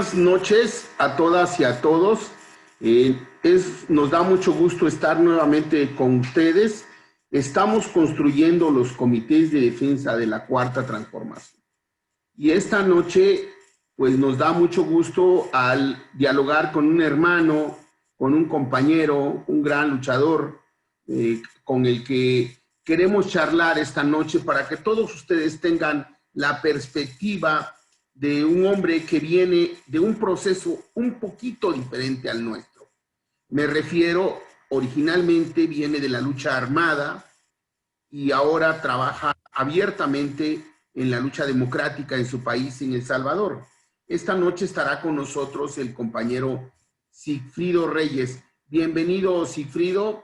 buenas noches a todas y a todos. Nos da mucho gusto estar nuevamente con ustedes. Estamos construyendo los comités de defensa de la Cuarta Transformación. Y esta noche, pues nos da mucho gusto al dialogar con un hermano, con un compañero, un gran luchador, con el que queremos charlar esta noche para que todos ustedes tengan la perspectiva de un hombre que viene de un proceso un poquito diferente al nuestro. Me refiero, originalmente viene de la lucha armada y ahora trabaja abiertamente en la lucha democrática en su país, en El Salvador. Esta noche estará con nosotros el compañero Sigfrido Reyes. Bienvenido, Sigfrido.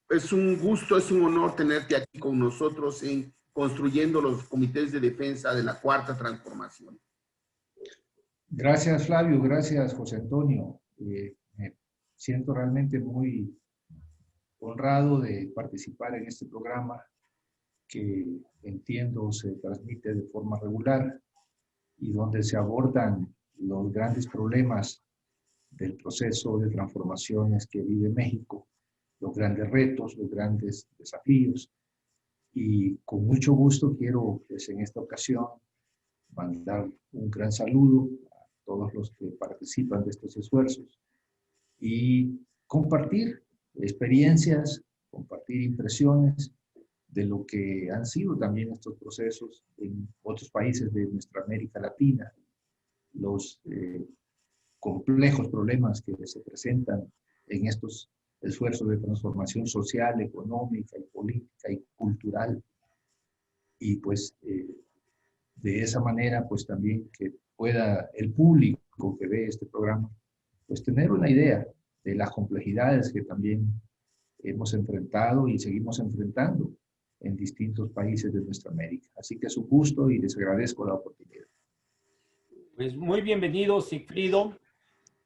Es un gusto, es un honor tenerte aquí con nosotros en construyendo los comités de defensa de la Cuarta Transformación. Gracias, Flavio. Gracias, José Antonio. Me siento realmente muy honrado de participar en este programa que entiendo se transmite de forma regular y donde se abordan los grandes problemas del proceso de transformaciones que vive México, los grandes retos, los grandes desafíos. Y con mucho gusto quiero, pues, en esta ocasión, mandar un gran saludo a todos los que participan de estos esfuerzos y compartir experiencias, compartir impresiones de lo que han sido también estos procesos en otros países de nuestra América Latina, los complejos problemas que se presentan en estos esfuerzos de transformación social, económica y política y cultural. Y pues de esa manera pues también que pueda el público que ve este programa pues tener una idea de las complejidades que también hemos enfrentado y seguimos enfrentando en distintos países de nuestra América. Así que es un gusto y les agradezco la oportunidad. Pues muy bienvenido, Sigfrido.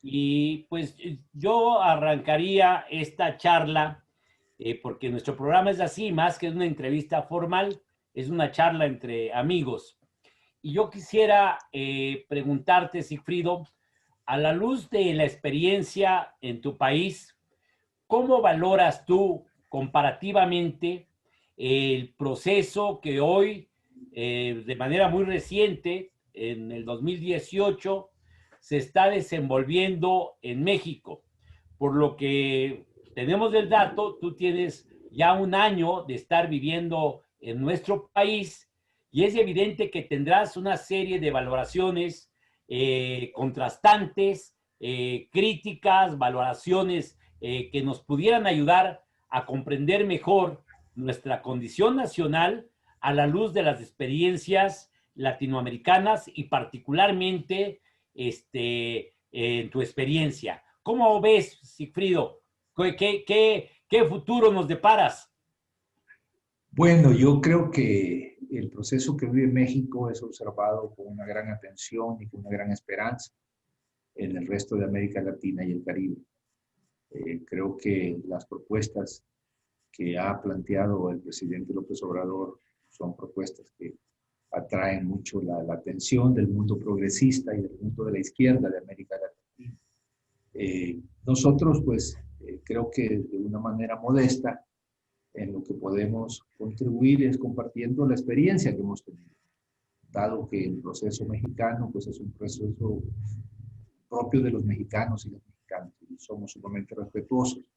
Y pues yo arrancaría esta charla, porque nuestro programa es así, más que una entrevista formal, es una charla entre amigos. Y yo quisiera preguntarte, Sigfrido, a la luz de la experiencia en tu país, ¿cómo valoras tú comparativamente el proceso que hoy, de manera muy reciente, en el 2018, se está desenvolviendo en México? Por lo que tenemos el dato, tú tienes ya un año de estar viviendo en nuestro país y es evidente que tendrás una serie de valoraciones contrastantes, críticas, valoraciones que nos pudieran ayudar a comprender mejor nuestra condición nacional a la luz de las experiencias latinoamericanas y particularmente en tu experiencia. ¿Cómo ves, Sigfrido? ¿Qué futuro nos deparas? Bueno, yo creo que el proceso que vive México es observado con una gran atención y con una gran esperanza en el resto de América Latina y el Caribe. Creo que las propuestas que ha planteado el presidente López Obrador son propuestas que atraen mucho la atención del mundo progresista y del mundo de la izquierda de América Latina. Nosotros, pues, creo que de una manera modesta, en lo que podemos contribuir es compartiendo la experiencia que hemos tenido, dado que el proceso mexicano, pues, es un proceso propio de los mexicanos y las mexicanas, y somos sumamente respetuosos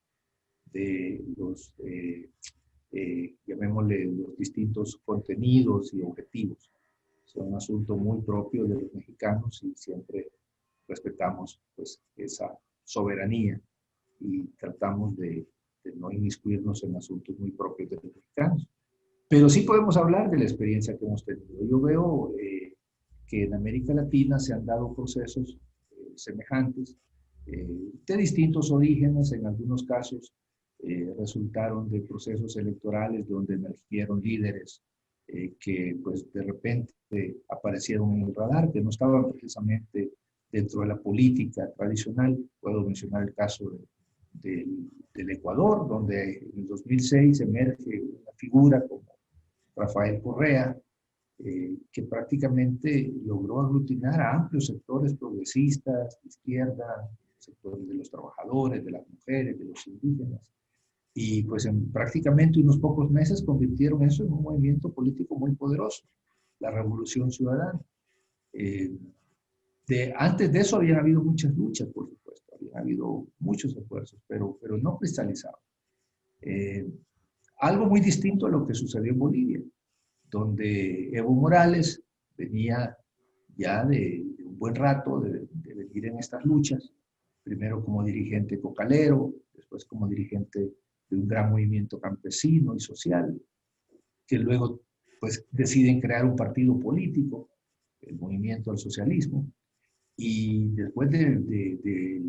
de los, llamémosle, los distintos contenidos y objetivos. Es un asunto muy propio de los mexicanos y siempre respetamos, pues, esa soberanía y tratamos de no inmiscuirnos en asuntos muy propios de los mexicanos. Pero sí podemos hablar de la experiencia que hemos tenido. Yo veo que en América Latina se han dado procesos semejantes, de distintos orígenes. En algunos casos resultaron de procesos electorales donde emergieron líderes que pues de repente aparecieron en el radar, que no estaban precisamente dentro de la política tradicional. Puedo mencionar el caso del Ecuador, donde en el 2006 emerge una figura como Rafael Correa, que prácticamente logró aglutinar a amplios sectores progresistas, de izquierda, sectores de los trabajadores, de las mujeres, de los indígenas. Y pues en prácticamente unos pocos meses convirtieron eso en un movimiento político muy poderoso, la Revolución Ciudadana. Antes de eso habían habido muchas luchas, por supuesto, habían habido muchos esfuerzos, pero no cristalizados. Algo muy distinto a lo que sucedió en Bolivia, donde Evo Morales venía ya de un buen rato de venir en estas luchas, primero como dirigente cocalero, después como dirigente de un gran movimiento campesino y social, que luego pues deciden crear un partido político, el Movimiento al Socialismo, y después de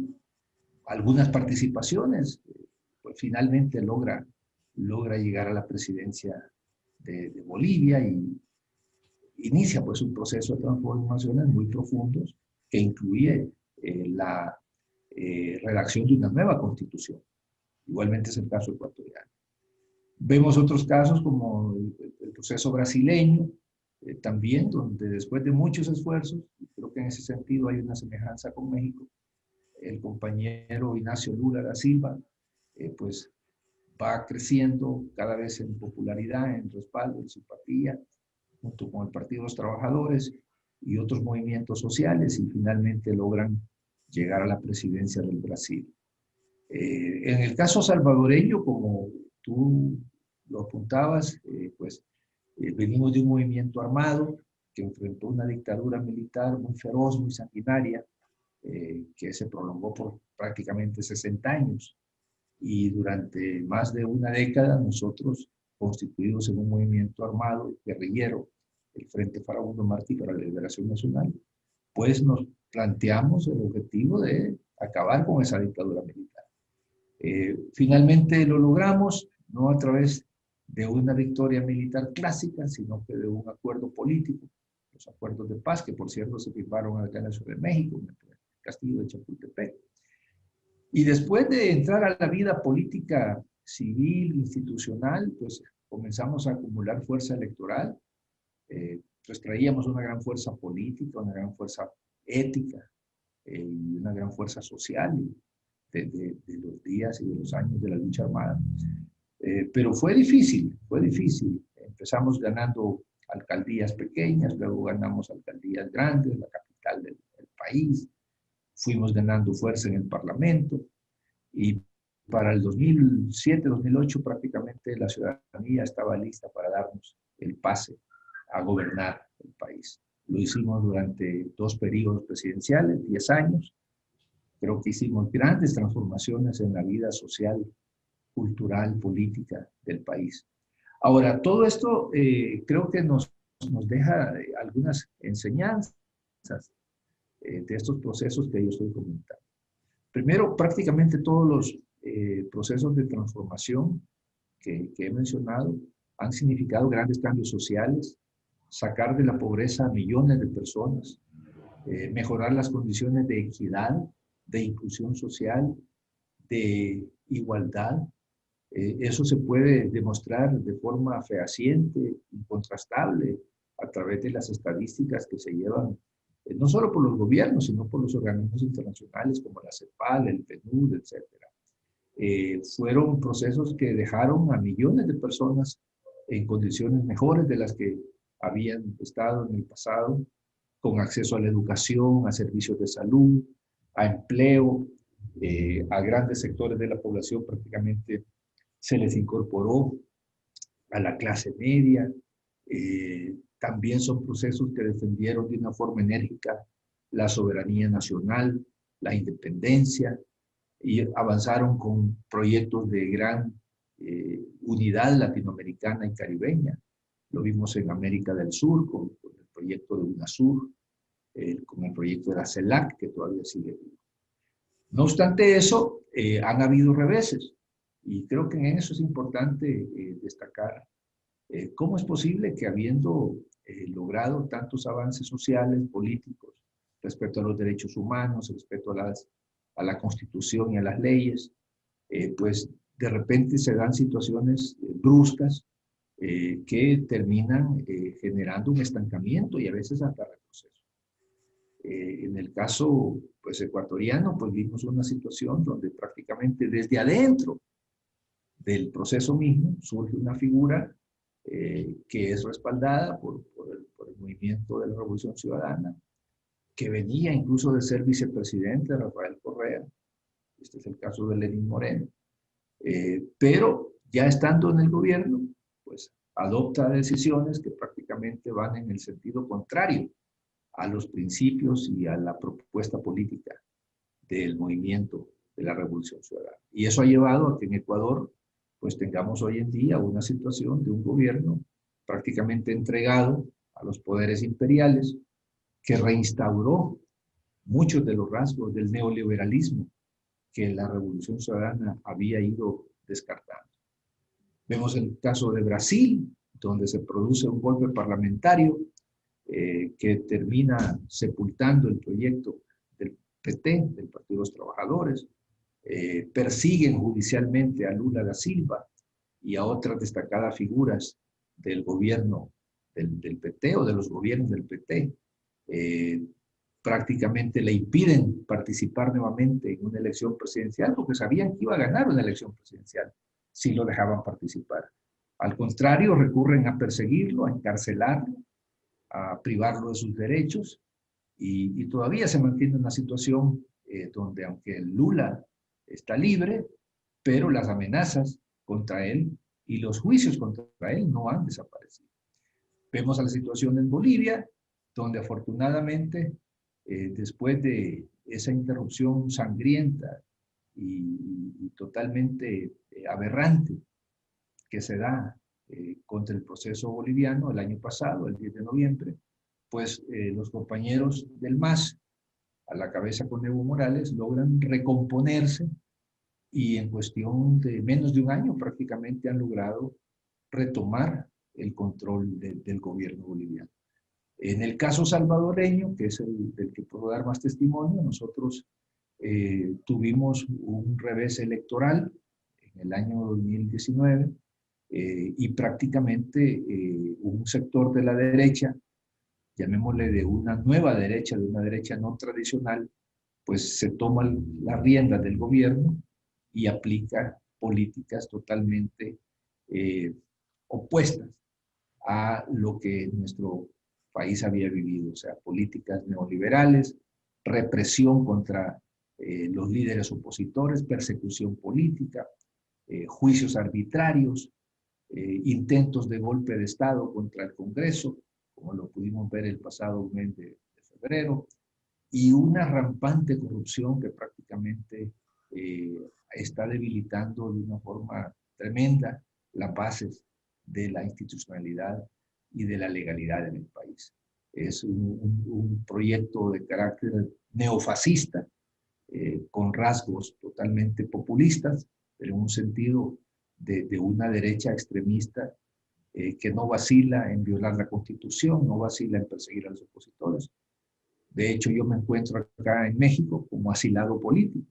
algunas participaciones, pues finalmente logra llegar a la presidencia de Bolivia y inicia pues un proceso de transformaciones muy profundos que incluye la redacción de una nueva constitución. Igualmente es el caso ecuatoriano. Vemos otros casos como el proceso brasileño, también donde después de muchos esfuerzos, y creo que en ese sentido hay una semejanza con México, el compañero Ignacio Lula da Silva, pues va creciendo cada vez en popularidad, en respaldo, en simpatía, junto con el Partido de los Trabajadores y otros movimientos sociales, y finalmente logran llegar a la presidencia del Brasil. En el caso salvadoreño, como tú lo apuntabas, venimos de un movimiento armado que enfrentó una dictadura militar muy feroz, muy sanguinaria, que se prolongó por prácticamente 60 años. Y durante más de una década nosotros, constituidos en un movimiento armado guerrillero, el Frente Farabundo Martí para la Liberación Nacional, pues nos planteamos el objetivo de acabar con esa dictadura militar. Finalmente lo logramos, no a través de una victoria militar clásica, sino que de un acuerdo político, los acuerdos de paz, que por cierto se firmaron acá en la Ciudad de México, en el Castillo de Chapultepec. Y después de entrar a la vida política civil, institucional, pues comenzamos a acumular fuerza electoral, pues traíamos una gran fuerza política, una gran fuerza ética y una gran fuerza social de los días y de los años de la lucha armada. Pero fue difícil, fue difícil. Empezamos ganando alcaldías pequeñas, luego ganamos alcaldías grandes, la capital del país, fuimos ganando fuerza en el Parlamento y para el 2007-2008 prácticamente la ciudadanía estaba lista para darnos el pase a gobernar el país. Lo hicimos durante 2 periodos presidenciales, 10 años. Creo que hicimos grandes transformaciones en la vida social, cultural, política del país. Ahora, todo esto creo que nos deja algunas enseñanzas de estos procesos que yo estoy comentando. Primero, prácticamente todos los procesos de transformación que he mencionado han significado grandes cambios sociales, sacar de la pobreza a millones de personas, mejorar las condiciones de equidad, de inclusión social, de igualdad. Eso se puede demostrar de forma fehaciente, incontrastable, a través de las estadísticas que se llevan no solo por los gobiernos, sino por los organismos internacionales como la CEPAL, el PNUD, etc. Fueron procesos que dejaron a millones de personas en condiciones mejores de las que habían estado en el pasado, con acceso a la educación, a servicios de salud, a empleo, a grandes sectores de la población prácticamente se les incorporó a la clase media. También son procesos que defendieron de una forma enérgica la soberanía nacional, la independencia, y avanzaron con proyectos de gran unidad latinoamericana y caribeña. Lo vimos en América del Sur con el proyecto de UNASUR, con el proyecto de la CELAC, que todavía sigue vivo. No obstante eso, han habido reveses, y creo que en eso es importante destacar cómo es posible que habiendo logrado tantos avances sociales, políticos, respecto a los derechos humanos, respecto a la Constitución y a las leyes, pues de repente se dan situaciones bruscas que terminan generando un estancamiento y a veces hasta retroceso. En el caso pues, ecuatoriano, pues vimos una situación donde prácticamente desde adentro del proceso mismo surge una figura que es respaldada por el movimiento de la Revolución Ciudadana, que venía incluso de ser vicepresidente de Rafael Correa. Este es el caso de Lenín Moreno. Pero ya estando en el gobierno, pues adopta decisiones que prácticamente van en el sentido contrario a los principios y a la propuesta política del movimiento de la Revolución Ciudadana. Y eso ha llevado a que en Ecuador pues tengamos hoy en día una situación de un gobierno prácticamente entregado a los poderes imperiales, que reinstauró muchos de los rasgos del neoliberalismo que la Revolución Ciudadana había ido descartando. Vemos el caso de Brasil, donde se produce un golpe parlamentario que termina sepultando el proyecto del PT, del Partido de los Trabajadores, persiguen judicialmente a Lula da Silva y a otras destacadas figuras del gobierno del PT o de los gobiernos del PT. Prácticamente le impiden participar nuevamente en una elección presidencial porque sabían que iba a ganar una elección presidencial si lo dejaban participar. Al contrario, recurren a perseguirlo, a encarcelarlo, a privarlo de sus derechos y todavía se mantiene una situación donde aunque Lula está libre, pero las amenazas contra él y los juicios contra él no han desaparecido. Vemos a la situación en Bolivia, donde afortunadamente después de esa interrupción sangrienta y totalmente aberrante que se da contra el proceso boliviano el año pasado, el 10 de noviembre, pues los compañeros del MAS, a la cabeza con Evo Morales, logran recomponerse y en cuestión de menos de un año prácticamente han logrado retomar el control del gobierno boliviano. En el caso salvadoreño, que es el del que puedo dar más testimonio, nosotros tuvimos un revés electoral en el año 2019 y prácticamente un sector de la derecha, llamémosle de una nueva derecha, de una derecha no tradicional, pues se toma las riendas del gobierno y aplica políticas totalmente opuestas a lo que nuestro país había vivido, o sea, políticas neoliberales, represión contra los líderes opositores, persecución política, juicios arbitrarios, intentos de golpe de Estado contra el Congreso, como lo pudimos ver el pasado mes de febrero, y una rampante corrupción que prácticamente está debilitando de una forma tremenda las bases de la institucionalidad y de la legalidad en el país. Es un proyecto de carácter neofascista, con rasgos totalmente populistas, pero en un sentido de una derecha extremista que no vacila en violar la Constitución, no vacila en perseguir a los opositores. De hecho, yo me encuentro acá en México como asilado político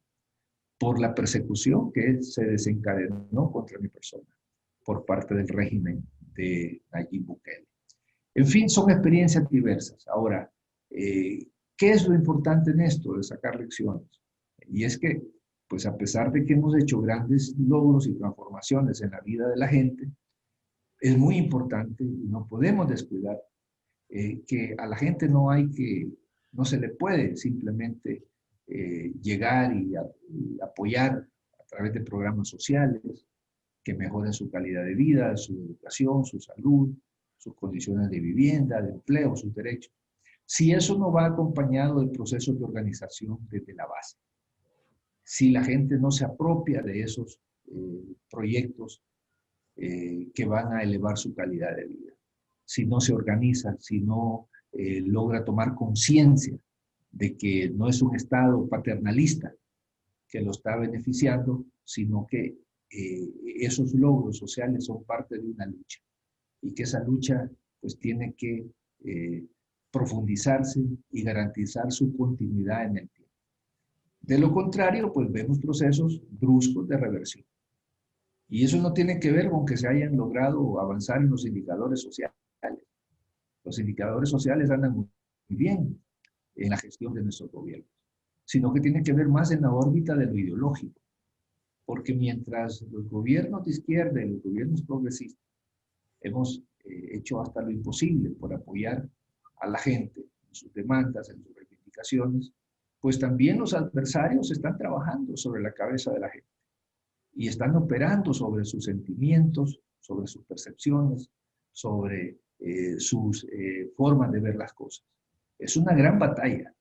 por la persecución que se desencadenó contra mi persona por parte del régimen de Nayib Bukele. En fin, son experiencias diversas. Ahora, ¿qué es lo importante en esto de sacar lecciones? Y es que, pues a pesar de que hemos hecho grandes logros y transformaciones en la vida de la gente, es muy importante y no podemos descuidar que a la gente no se le puede simplemente llegar y apoyar a través de programas sociales que mejoren su calidad de vida, su educación, su salud, sus condiciones de vivienda, de empleo, sus derechos. Si eso no va acompañado del proceso de organización desde la base, si la gente no se apropia de esos proyectos que van a elevar su calidad de vida, si no se organiza, si no logra tomar conciencia de que no es un Estado paternalista que lo está beneficiando, sino que esos logros sociales son parte de una lucha y que esa lucha pues tiene que profundizarse y garantizar su continuidad en el tiempo. De lo contrario, pues vemos procesos bruscos de reversión. Y eso no tiene que ver con que se hayan logrado avanzar en los indicadores sociales. Los indicadores sociales andan muy bien en la gestión de nuestros gobiernos, sino que tiene que ver más en la órbita de lo ideológico. Porque mientras los gobiernos de izquierda y los gobiernos progresistas hemos hecho hasta lo imposible por apoyar a la gente en sus demandas, en sus reivindicaciones, pues también los adversarios están trabajando sobre la cabeza de la gente y están operando sobre sus sentimientos, sobre sus percepciones, sobre sus formas de ver las cosas. Es una gran batalla.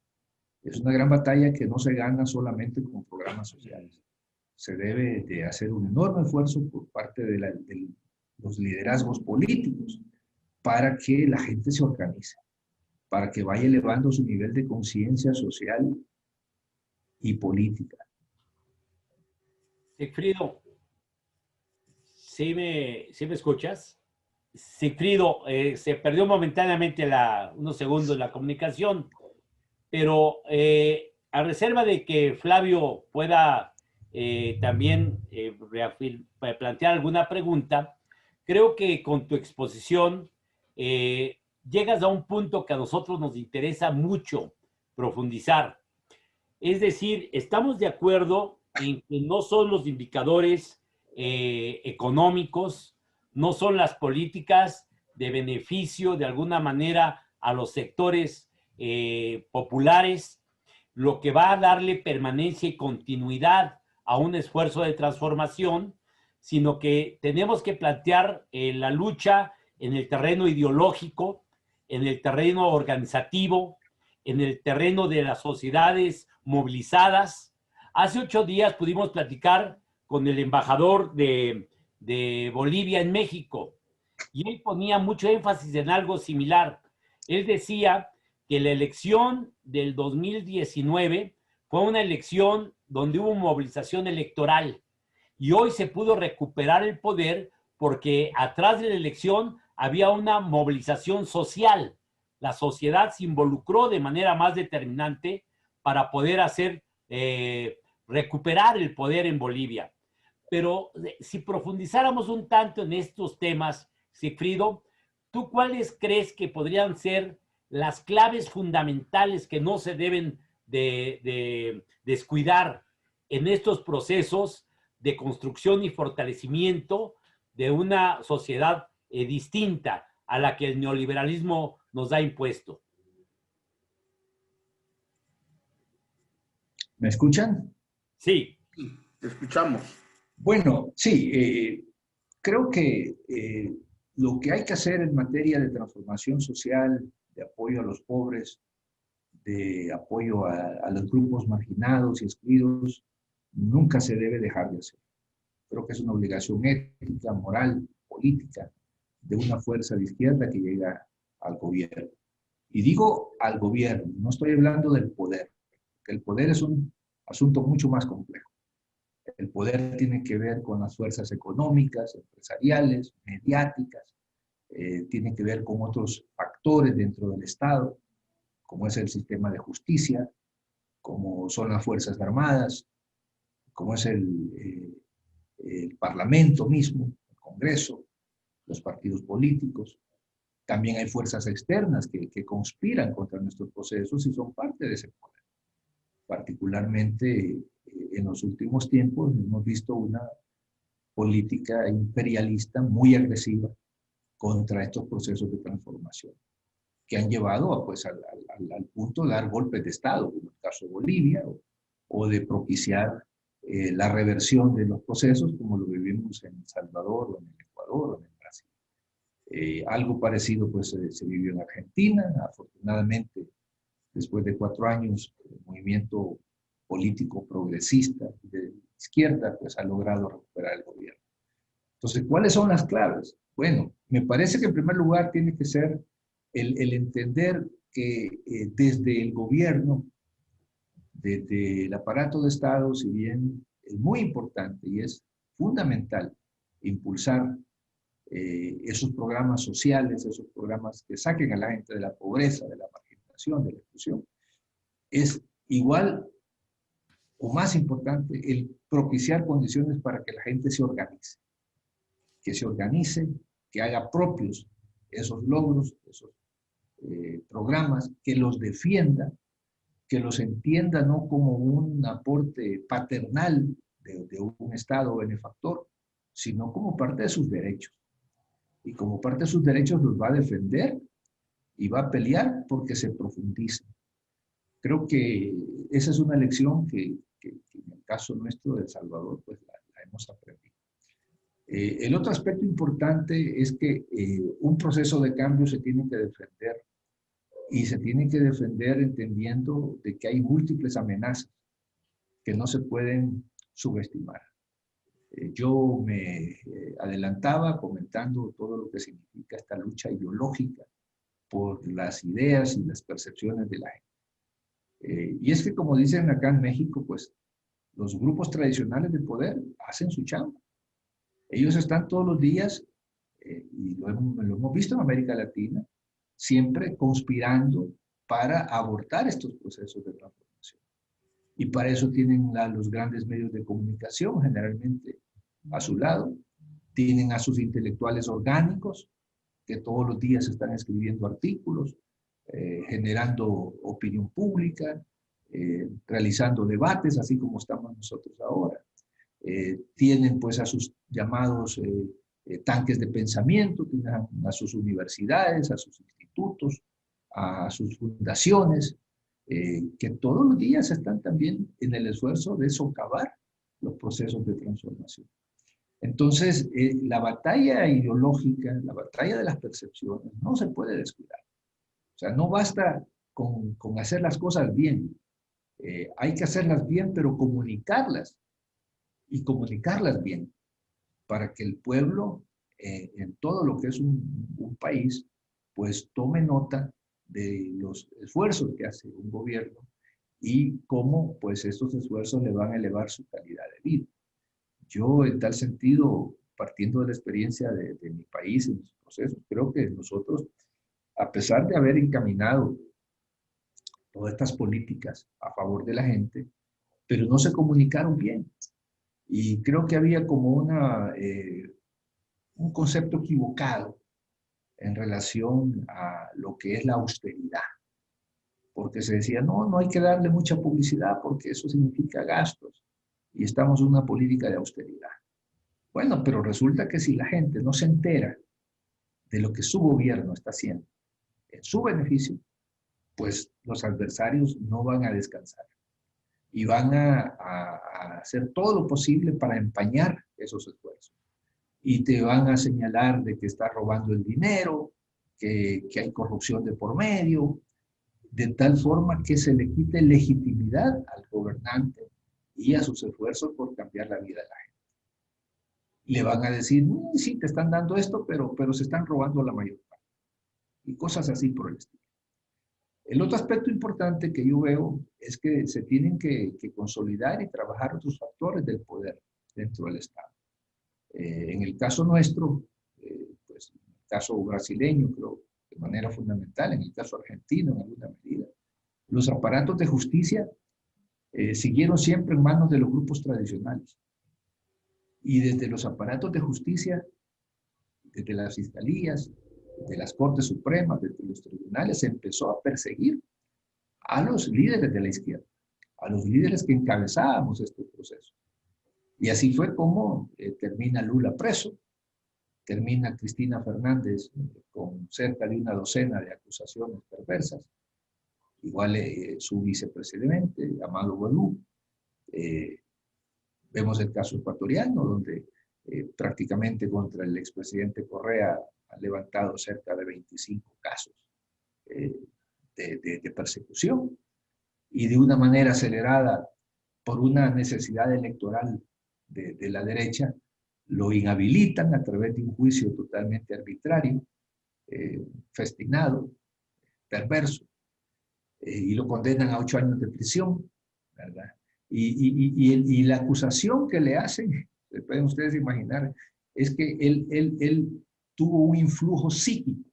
Es una gran batalla que no se gana solamente con programas sociales. Se debe de hacer un enorme esfuerzo por parte de los liderazgos políticos para que la gente se organice, para que vaya elevando su nivel de conciencia social y política. Sigfrido, ¿sí me escuchas? Sigfrido, se perdió momentáneamente unos segundos la comunicación, pero a reserva de que Flavio pueda también plantear alguna pregunta, creo que con tu exposición llegas a un punto que a nosotros nos interesa mucho profundizar. Es decir, estamos de acuerdo en que no son los indicadores económicos, no son las políticas de beneficio de alguna manera a los sectores populares lo que va a darle permanencia y continuidad a un esfuerzo de transformación, sino que tenemos que plantear la lucha en el terreno ideológico, en el terreno organizativo, en el terreno de las sociedades movilizadas. Hace 8 días pudimos platicar con el embajador de Bolivia en México y él ponía mucho énfasis en algo similar. Él decía que la elección del 2019 fue una elección donde hubo movilización electoral y hoy se pudo recuperar el poder porque atrás de la elección había una movilización social. La sociedad se involucró de manera más determinante para poder recuperar el poder en Bolivia. Pero si profundizáramos un tanto en estos temas, Sigfrido, ¿tú cuáles crees que podrían ser las claves fundamentales que no se deben de descuidar en estos procesos de construcción y fortalecimiento de una sociedad distinta a la que el neoliberalismo nos ha impuesto? ¿Me escuchan? Sí. Te escuchamos. Bueno, sí, creo que lo que hay que hacer en materia de transformación social, de apoyo a los pobres, de apoyo a los grupos marginados y excluidos, nunca se debe dejar de hacer. Creo que es una obligación ética, moral, política, de una fuerza de izquierda que llega al gobierno. Y digo al gobierno, no estoy hablando del poder, porque el poder es un asunto mucho más complejo. El poder tiene que ver con las fuerzas económicas, empresariales, mediáticas, tiene que ver con otros factores dentro del Estado, como es el sistema de justicia, como son las Fuerzas Armadas, como es el Parlamento mismo, el Congreso, los partidos políticos. También hay fuerzas externas que conspiran contra nuestros procesos y son parte de ese poder. Particularmente en los últimos tiempos hemos visto una política imperialista muy agresiva contra estos procesos de transformación, que han llevado pues, al punto de dar golpes de Estado, como el caso de Bolivia, o de propiciar la reversión de los procesos, como lo vivimos en El Salvador, o en el Ecuador, o en el Brasil. Algo parecido pues, se vivió en Argentina. Afortunadamente, después de 4 años, el movimiento político progresista de izquierda pues, ha logrado recuperar el gobierno. Entonces, ¿cuáles son las claves? Bueno, me parece que en primer lugar tiene que ser el entender que desde el gobierno, desde el aparato de Estado, si bien es muy importante y es fundamental impulsar esos programas sociales, esos programas que saquen a la gente de la pobreza, de la marginación, de la exclusión, es igual o más importante el propiciar condiciones para que la gente se organice. que se organice, que haga propios esos logros, esos programas, que los defienda, que los entienda no como un aporte paternal de un Estado benefactor, sino como parte de sus derechos. Y como parte de sus derechos los va a defender y va a pelear porque se profundice. Creo que esa es una lección que en el caso nuestro de El Salvador, pues la hemos aprendido. El otro aspecto importante es que un proceso de cambio se tiene que defender, y se tiene que defender entendiendo de que hay múltiples amenazas que no se pueden subestimar. Yo me adelantaba comentando todo lo que significa esta lucha ideológica por las ideas y las percepciones de la gente. Y es que, como dicen acá en México, pues los grupos tradicionales de poder hacen su chamba. Ellos están todos los días, y lo hemos visto en América Latina, siempre conspirando para abortar estos procesos de transformación. Y para eso tienen los grandes medios de comunicación, generalmente a su lado. Tienen a sus intelectuales orgánicos, que todos los días están escribiendo artículos, generando opinión pública, realizando debates, así como estamos nosotros ahora. Tienen pues a sus llamados tanques de pensamiento, tienen a sus universidades, a sus institutos, a sus fundaciones, que todos los días están también en el esfuerzo de socavar los procesos de transformación. Entonces, la batalla ideológica, la batalla de las percepciones, no se puede descuidar. O sea, no basta con hacer las cosas bien. Hay que hacerlas bien, pero comunicarlas, y comunicarlas bien, para que el pueblo, en todo lo que es un país, pues tome nota de los esfuerzos que hace un gobierno y cómo pues estos esfuerzos le van a elevar su calidad de vida. Yo, en tal sentido, partiendo de la experiencia de mi país en los procesos, creo que nosotros, a pesar de haber encaminado todas estas políticas a favor de la gente, pero no se comunicaron bien. Y creo que había como un concepto equivocado en relación a lo que es la austeridad. Porque se decía, no hay que darle mucha publicidad porque eso significa gastos. Y estamos en una política de austeridad. Bueno, pero resulta que si la gente no se entera de lo que su gobierno está haciendo en su beneficio, pues los adversarios no van a descansar y van a hacer todo lo posible para empañar esos esfuerzos. Y te van a señalar de que está robando el dinero, que hay corrupción de por medio, de tal forma que se le quite legitimidad al gobernante y a sus esfuerzos por cambiar la vida de la gente. Le van a decir, sí, te están dando esto, pero se están robando la mayor parte. Y cosas así por el estilo. El otro aspecto importante que yo veo es que se tienen que consolidar y trabajar otros factores del poder dentro del Estado. En el caso nuestro, pues en el caso brasileño, creo de manera fundamental, en el caso argentino en alguna medida, los aparatos de justicia siguieron siempre en manos de los grupos tradicionales. Y desde los aparatos de justicia, desde las fiscalías, de las Cortes Supremas, desde los tribunales, se empezó a perseguir a los líderes de la izquierda, a los líderes que encabezábamos este proceso. Y así fue como termina Lula preso, termina Cristina Fernández con cerca de una docena de acusaciones perversas, igual su vicepresidente, Amado Guadú. Vemos el caso ecuatoriano, donde prácticamente contra el expresidente Correa han levantado cerca de 25 casos de persecución, y de una manera acelerada por una necesidad electoral de la derecha, lo inhabilitan a través de un juicio totalmente arbitrario, festinado, perverso, y lo condenan a 8 años de prisión, ¿verdad? Y la acusación que le hacen, pueden ustedes imaginar, es que él tuvo un influjo psíquico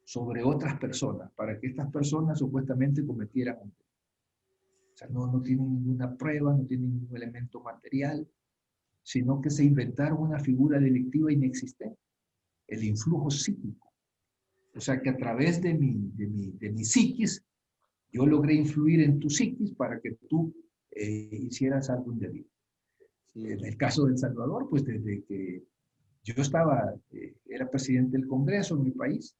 sobre otras personas para que estas personas supuestamente cometieran un delito. O sea, no tienen ninguna prueba, no tienen ningún elemento material, sino que se inventaron una figura delictiva inexistente, el influjo psíquico. O sea que a través de mi psiquis, yo logré influir en tu psiquis para que tú hicieras algo indebido. Sí. En el caso de El Salvador, pues desde que yo era presidente del Congreso en mi país,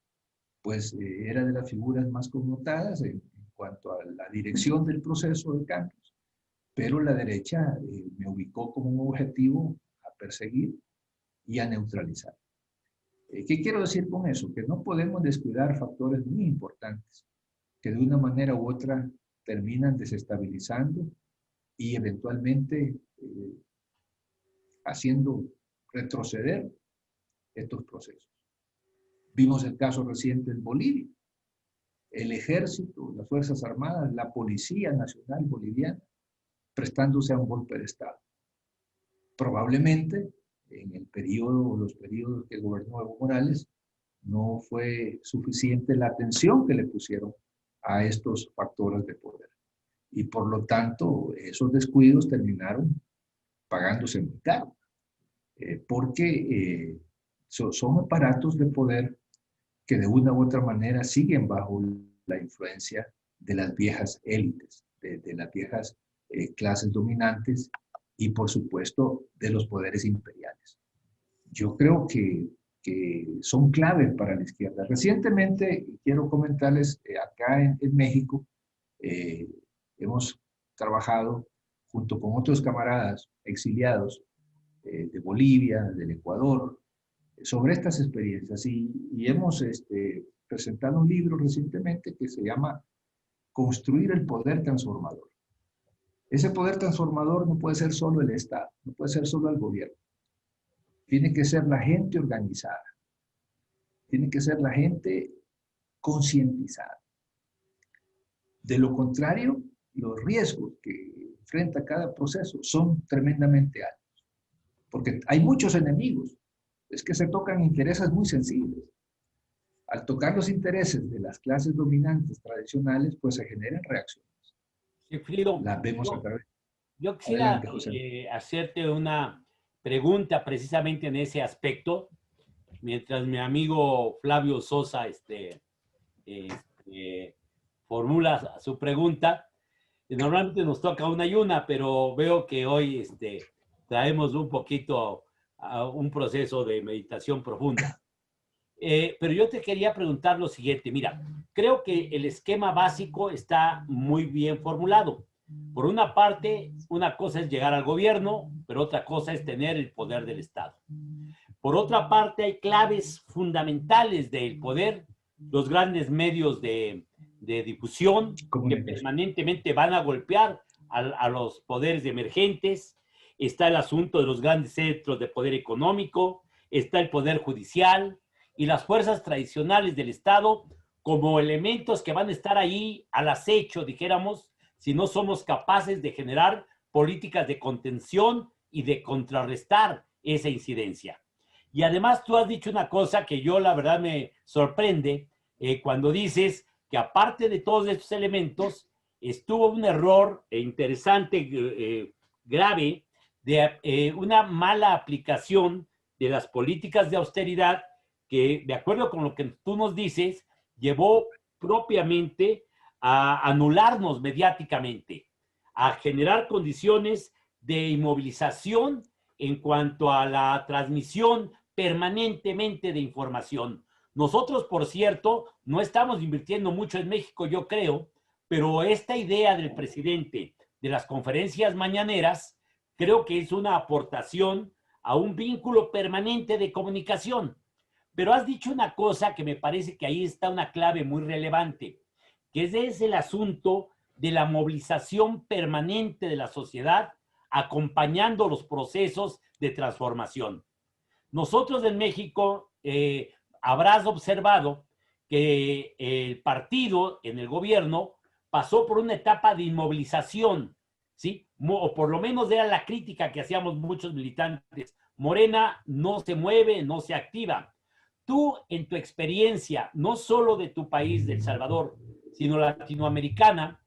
pues era de las figuras más connotadas en cuanto a la dirección del proceso de cambios, pero la derecha me ubicó como un objetivo a perseguir y a neutralizar. ¿Qué quiero decir con eso? Que no podemos descuidar factores muy importantes que de una manera u otra terminan desestabilizando y eventualmente haciendo retroceder estos procesos. Vimos el caso reciente en Bolivia. El ejército, las Fuerzas Armadas, la Policía Nacional Boliviana, prestándose a un golpe de Estado. Probablemente en el periodo, los periodos que gobernó Evo Morales, no fue suficiente la atención que le pusieron a estos factores de poder. Y por lo tanto, esos descuidos terminaron pagándose muy caro, porque son aparatos de poder que de una u otra manera siguen bajo la influencia de las viejas élites, de las viejas clases dominantes y por supuesto de los poderes imperiales. Yo creo que son claves para la izquierda. Recientemente, quiero comentarles, acá en México, hemos trabajado junto con otros camaradas exiliados de Bolivia, del Ecuador, sobre estas experiencias y hemos presentado un libro recientemente que se llama Construir el poder transformador. Ese poder transformador no puede ser solo el Estado, no puede ser solo el gobierno. Tiene que ser la gente organizada, tiene que ser la gente concientizada. De lo contrario, los riesgos que enfrenta cada proceso son tremendamente altos, porque hay muchos enemigos. Es que se tocan intereses muy sensibles. Al tocar los intereses de las clases dominantes tradicionales, pues se generan reacciones. Sigfrido, Las vemos a través. yo quisiera Adelante, José. hacerte una pregunta precisamente en ese aspecto, mientras mi amigo Flavio Sosa formula su pregunta. Normalmente nos toca una y una, pero veo que hoy traemos un poquito a un proceso de meditación profunda. Pero yo te quería preguntar lo siguiente. Mira, creo que el esquema básico está muy bien formulado. Por una parte, una cosa es llegar al gobierno, pero otra cosa es tener el poder del Estado. Por otra parte, hay claves fundamentales del poder, los grandes medios de difusión que permanentemente van a golpear a los poderes emergentes. Está el asunto de los grandes centros de poder económico, está el poder judicial y las fuerzas tradicionales del Estado como elementos que van a estar ahí al acecho, dijéramos, si no somos capaces de generar políticas de contención y de contrarrestar esa incidencia. Y además tú has dicho una cosa que yo la verdad me sorprende cuando dices que aparte de todos estos elementos estuvo un error interesante, grave, de una mala aplicación de las políticas de austeridad que, de acuerdo con lo que tú nos dices, llevó propiamente a anularnos mediáticamente, a generar condiciones de inmovilización en cuanto a la transmisión permanentemente de información. Nosotros, por cierto, no estamos invirtiendo mucho en México, yo creo, pero esta idea del presidente de las conferencias mañaneras creo que es una aportación a un vínculo permanente de comunicación. Pero has dicho una cosa que me parece que ahí está una clave muy relevante, que es el asunto de la movilización permanente de la sociedad acompañando los procesos de transformación. Nosotros en México habrás observado que el partido en el gobierno pasó por una etapa de inmovilización, ¿sí? O por lo menos era la crítica que hacíamos muchos militantes. Morena no se mueve, no se activa. Tú, en tu experiencia, no solo de tu país, de El Salvador, sino latinoamericana,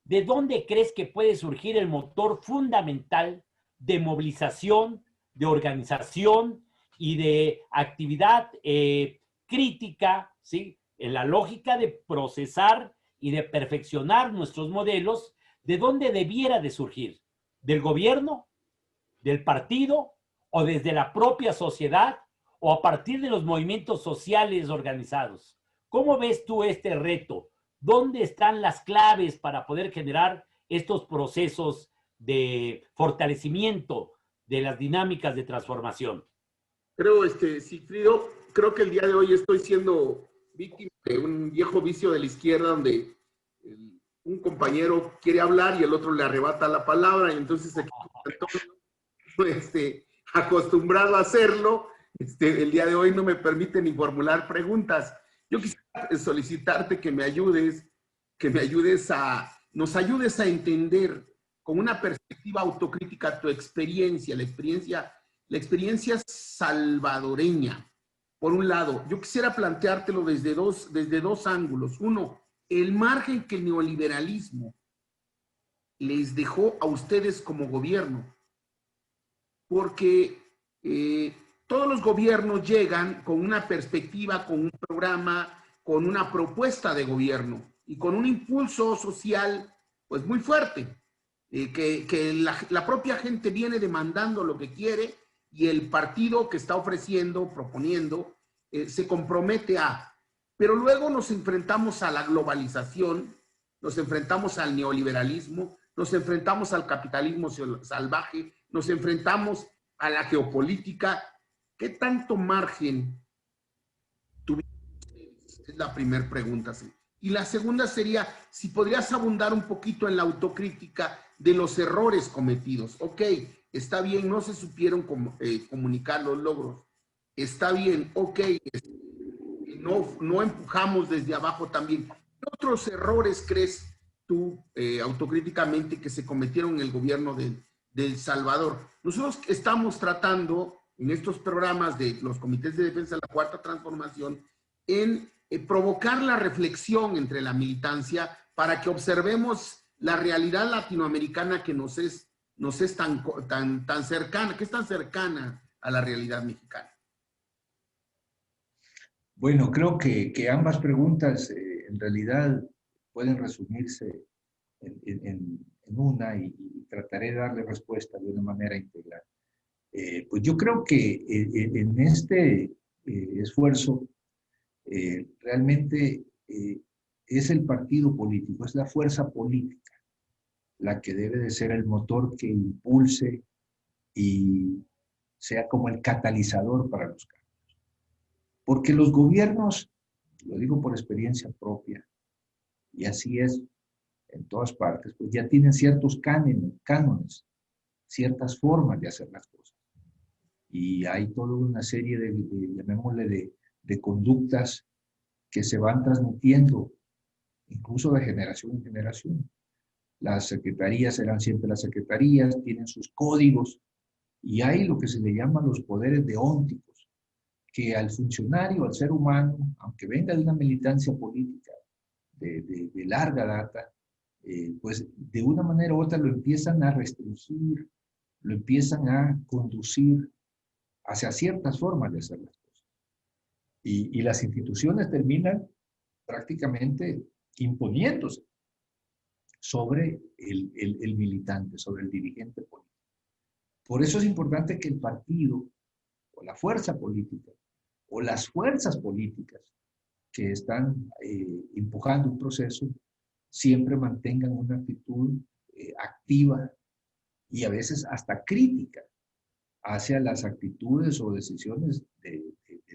¿de dónde crees que puede surgir el motor fundamental de movilización de organización y de actividad crítica, ¿sí? En la lógica de procesar y de perfeccionar nuestros modelos, ¿de dónde debiera de surgir? ¿Del gobierno? ¿Del partido? ¿O desde la propia sociedad? ¿O a partir de los movimientos sociales organizados? ¿Cómo ves tú este reto? ¿Dónde están las claves para poder generar estos procesos de fortalecimiento de las dinámicas de transformación? Creo, Sigfrido, creo que el día de hoy estoy siendo víctima de un viejo vicio de la izquierda donde un compañero quiere hablar y el otro le arrebata la palabra y entonces aquí, acostumbrado a hacerlo, el día de hoy no me permite ni formular preguntas. Yo quisiera solicitarte que me ayudes nos ayudes a entender con una perspectiva autocrítica tu experiencia, la experiencia salvadoreña. Por un lado, yo quisiera planteártelo desde dos ángulos. Uno, el margen que el neoliberalismo les dejó a ustedes como gobierno. Porque todos los gobiernos llegan con una perspectiva, con un programa, con una propuesta de gobierno y con un impulso social pues muy fuerte, que la propia gente viene demandando lo que quiere y el partido que está ofreciendo, proponiendo, se compromete a. Pero luego nos enfrentamos a la globalización, nos enfrentamos al neoliberalismo, nos enfrentamos al capitalismo salvaje, nos enfrentamos a la geopolítica. ¿Qué tanto margen tuvieron ustedes? Es la primera pregunta. ¿Sí? Y la segunda sería, si podrías abundar un poquito en la autocrítica de los errores cometidos. Ok, está bien, no se supieron comunicar los logros. Está bien, ok, no empujamos desde abajo también. ¿Qué otros errores crees tú autocríticamente que se cometieron en el gobierno de El Salvador? Nosotros estamos tratando en estos programas de los comités de defensa de la Cuarta Transformación en provocar la reflexión entre la militancia para que observemos la realidad latinoamericana que nos es tan cercana, que es tan cercana a la realidad mexicana. Bueno, creo que ambas preguntas en realidad pueden resumirse en una y trataré de darle respuesta de una manera integral. Pues yo creo que en este esfuerzo realmente es el partido político, es la fuerza política la que debe de ser el motor que impulse y sea como el catalizador para los cambios. Porque los gobiernos, lo digo por experiencia propia, y así es en todas partes, pues ya tienen ciertos cánones, ciertas formas de hacer las cosas. Y hay toda una serie llamémosle, de conductas que se van transmitiendo, incluso de generación en generación. Las secretarías serán siempre las secretarías, tienen sus códigos, y hay lo que se le llama los poderes deónticos, que al funcionario, al ser humano, aunque venga de una militancia política de larga data, pues de una manera u otra lo empiezan a restringir, lo empiezan a conducir hacia ciertas formas de hacer las cosas. Y las instituciones terminan prácticamente imponiéndose sobre el militante, sobre el dirigente político. Por eso es importante que el partido, o la fuerza política, o las fuerzas políticas que están empujando un proceso, siempre mantengan una actitud activa y a veces hasta crítica hacia las actitudes o decisiones de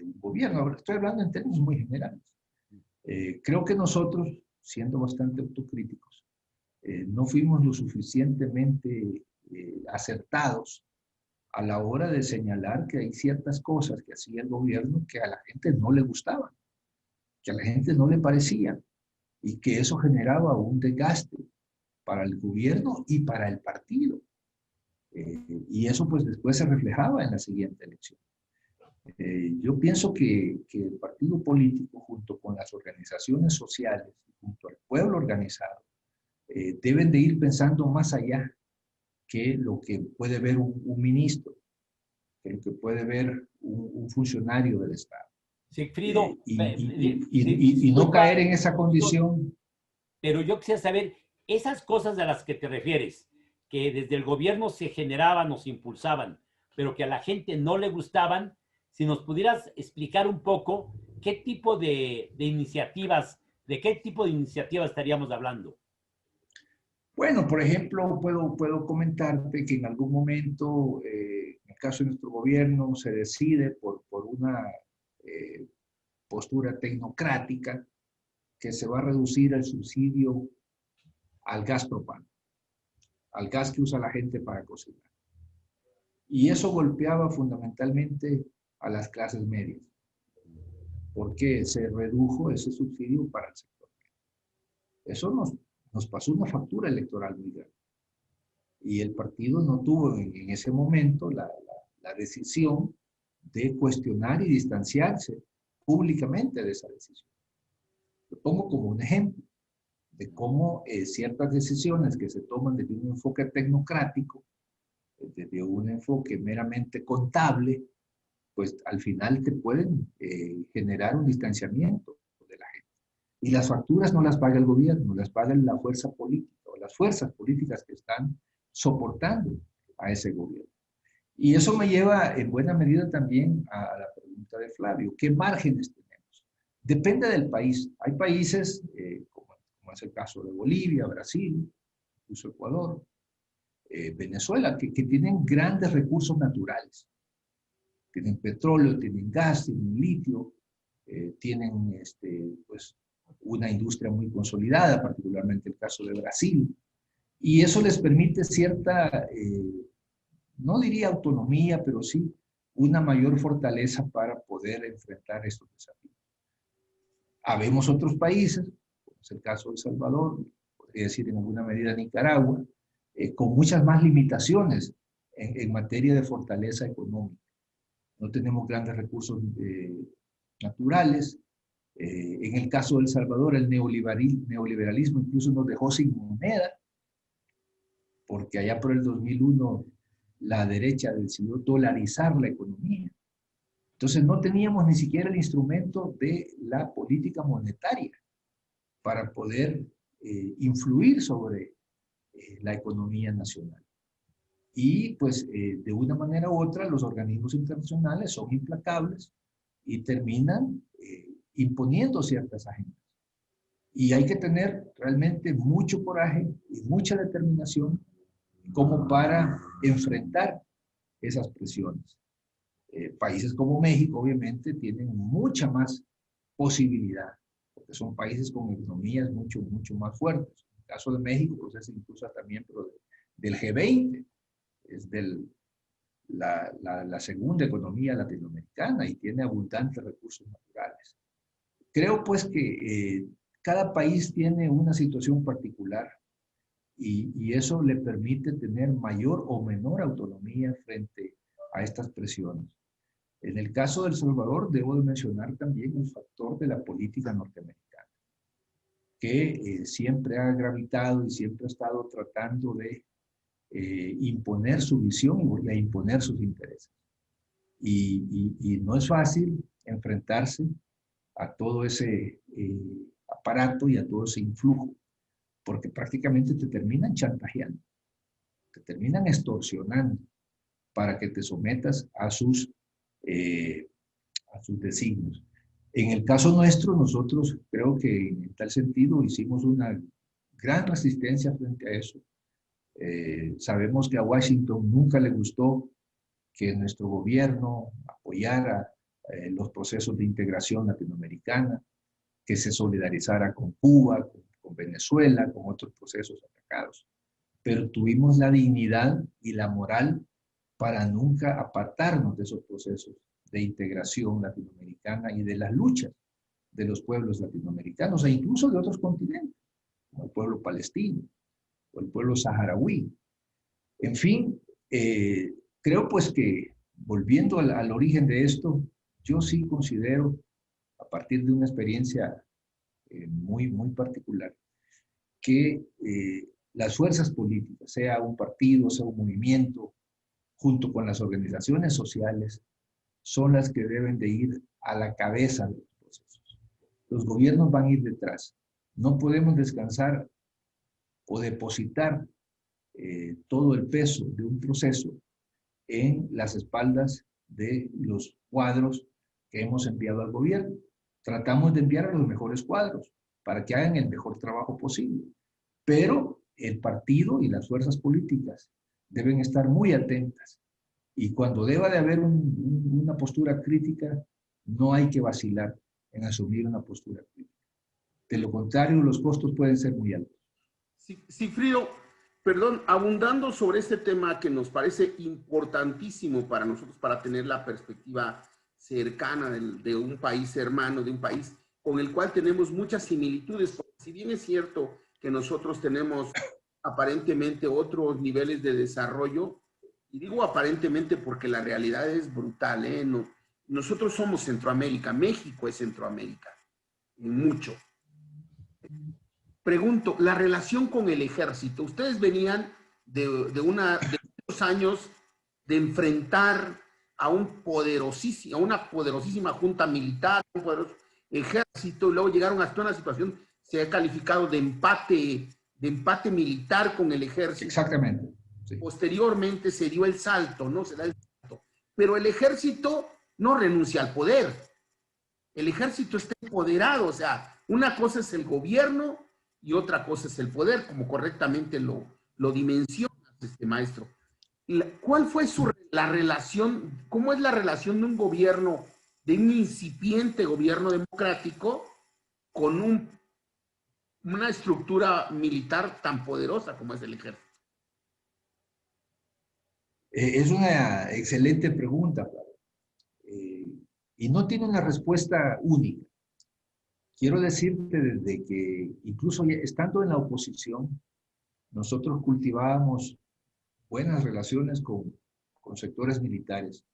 un gobierno. Ahora estoy hablando en términos muy generales. Creo que nosotros, siendo bastante autocríticos, no fuimos lo suficientemente acertados a la hora de señalar que hay ciertas cosas que hacía el gobierno que a la gente no le gustaban, que a la gente no le parecían, y que eso generaba un desgaste para el gobierno y para el partido. Y eso pues después se reflejaba en la siguiente elección. Yo pienso que el partido político, junto con las organizaciones sociales, junto al pueblo organizado, deben de ir pensando más allá que lo que puede ver un ministro. que lo que puede ver un funcionario del Estado. Sigfrido, Y no caer en esa condición. Pero yo quisiera saber, esas cosas a las que te refieres, que desde el gobierno se generaban o se impulsaban, pero que a la gente no le gustaban, si nos pudieras explicar un poco qué tipo de iniciativas, de qué tipo de iniciativas estaríamos hablando. Bueno, por ejemplo, puedo comentarte que en algún momento, en el caso de nuestro gobierno, se decide por una postura tecnocrática que se va a reducir el subsidio al gas propano, al gas que usa la gente para cocinar. Y eso golpeaba fundamentalmente a las clases medias, porque se redujo ese subsidio para el sector. Eso nos pasó una factura electoral muy grande. Y el partido no tuvo en ese momento la decisión de cuestionar y distanciarse públicamente de esa decisión. Lo pongo como un ejemplo de cómo ciertas decisiones que se toman desde un enfoque tecnocrático, desde un enfoque meramente contable, pues al final te pueden generar un distanciamiento de la gente. Y las facturas no las paga el gobierno, las paga la fuerza política o las fuerzas políticas que están soportando a ese gobierno. Y eso me lleva en buena medida también a la pregunta de Flavio. ¿Qué márgenes tenemos? Depende del país. Hay países, como es el caso de Bolivia, Brasil, incluso Ecuador, Venezuela, que tienen grandes recursos naturales. Tienen petróleo, tienen gas, tienen litio, tienen pues, una industria muy consolidada, particularmente el caso de Brasil. Y eso les permite cierta, no diría autonomía, pero sí una mayor fortaleza para poder enfrentar estos desafíos. Habemos otros países, como es el caso de El Salvador, podría decir en alguna medida Nicaragua, con muchas más limitaciones en materia de fortaleza económica. No tenemos grandes recursos naturales. En el caso de El Salvador, el neoliberalismo incluso nos dejó sin moneda, porque allá por el 2001 la derecha decidió dolarizar la economía. Entonces no teníamos ni siquiera el instrumento de la política monetaria para poder influir sobre la economía nacional. Y pues de una manera u otra los organismos internacionales son implacables y terminan imponiendo ciertas agendas. Y hay que tener realmente mucho coraje y mucha determinación como para enfrentar esas presiones. Países como México, obviamente, tienen mucha más posibilidad, porque son países con economías mucho más fuertes. En el caso de México, pues es incluso también del G20, es la segunda economía latinoamericana y tiene abundantes recursos naturales. Creo pues que cada país tiene una situación particular y eso le permite tener mayor o menor autonomía frente a estas presiones. En el caso de El Salvador, debo de mencionar también el factor de la política norteamericana, que siempre ha gravitado y siempre ha estado tratando de imponer su visión y a imponer sus intereses. Y no es fácil enfrentarse a todo ese aparato y a todo ese influjo, porque prácticamente te terminan chantajeando, te terminan extorsionando para que te sometas a sus designios. En el caso nuestro, nosotros creo que en tal sentido hicimos una gran resistencia frente a eso. Sabemos que a Washington nunca le gustó que nuestro gobierno apoyara los procesos de integración latinoamericana, que se solidarizara con Cuba, con Venezuela, con otros procesos atacados. Pero tuvimos la dignidad y la moral para nunca apartarnos de esos procesos de integración latinoamericana y de las luchas de los pueblos latinoamericanos e incluso de otros continentes, como el pueblo palestino o el pueblo saharaui. En fin, creo pues que volviendo al origen de esto, yo sí considero, a partir de una experiencia muy particular, que las fuerzas políticas, sea un partido, sea un movimiento, junto con las organizaciones sociales, son las que deben de ir a la cabeza de los procesos. Los gobiernos van a ir detrás. No podemos descansar o depositar todo el peso de un proceso en las espaldas de los cuadros que hemos enviado al gobierno. Tratamos de enviar a los mejores cuadros para que hagan el mejor trabajo posible. Pero el partido y las fuerzas políticas deben estar muy atentas. Y cuando deba de haber una postura crítica, no hay que vacilar en asumir una postura crítica. De lo contrario, los costos pueden ser muy altos. Sigfrido, perdón, abundando sobre este tema que nos parece importantísimo para nosotros, para tener la perspectiva cercana de un país hermano, de un país con el cual tenemos muchas similitudes, porque si bien es cierto que nosotros tenemos aparentemente otros niveles de desarrollo, y digo aparentemente porque la realidad es brutal, ¿eh? No, nosotros somos Centroamérica, México es Centroamérica, en mucho. Pregunto, la relación con el ejército, ustedes venían de muchos años de enfrentar a una poderosísima junta militar, un poderoso ejército, y luego llegaron hasta una situación, se ha calificado de empate militar con el ejército. Exactamente. Sí. Posteriormente se dio el salto, ¿no? Se da el salto. Pero el ejército no renuncia al poder. El ejército está empoderado, o sea, una cosa es el gobierno y otra cosa es el poder, como correctamente lo dimensionas, maestro. ¿Cuál fue la relación, cómo es la relación de un gobierno, de un incipiente gobierno democrático con una estructura militar tan poderosa como es el ejército? Es una excelente pregunta, y no tiene una respuesta única. Quiero decirte desde que, incluso estando en la oposición, nosotros cultivábamos buenas relaciones con sectores militares,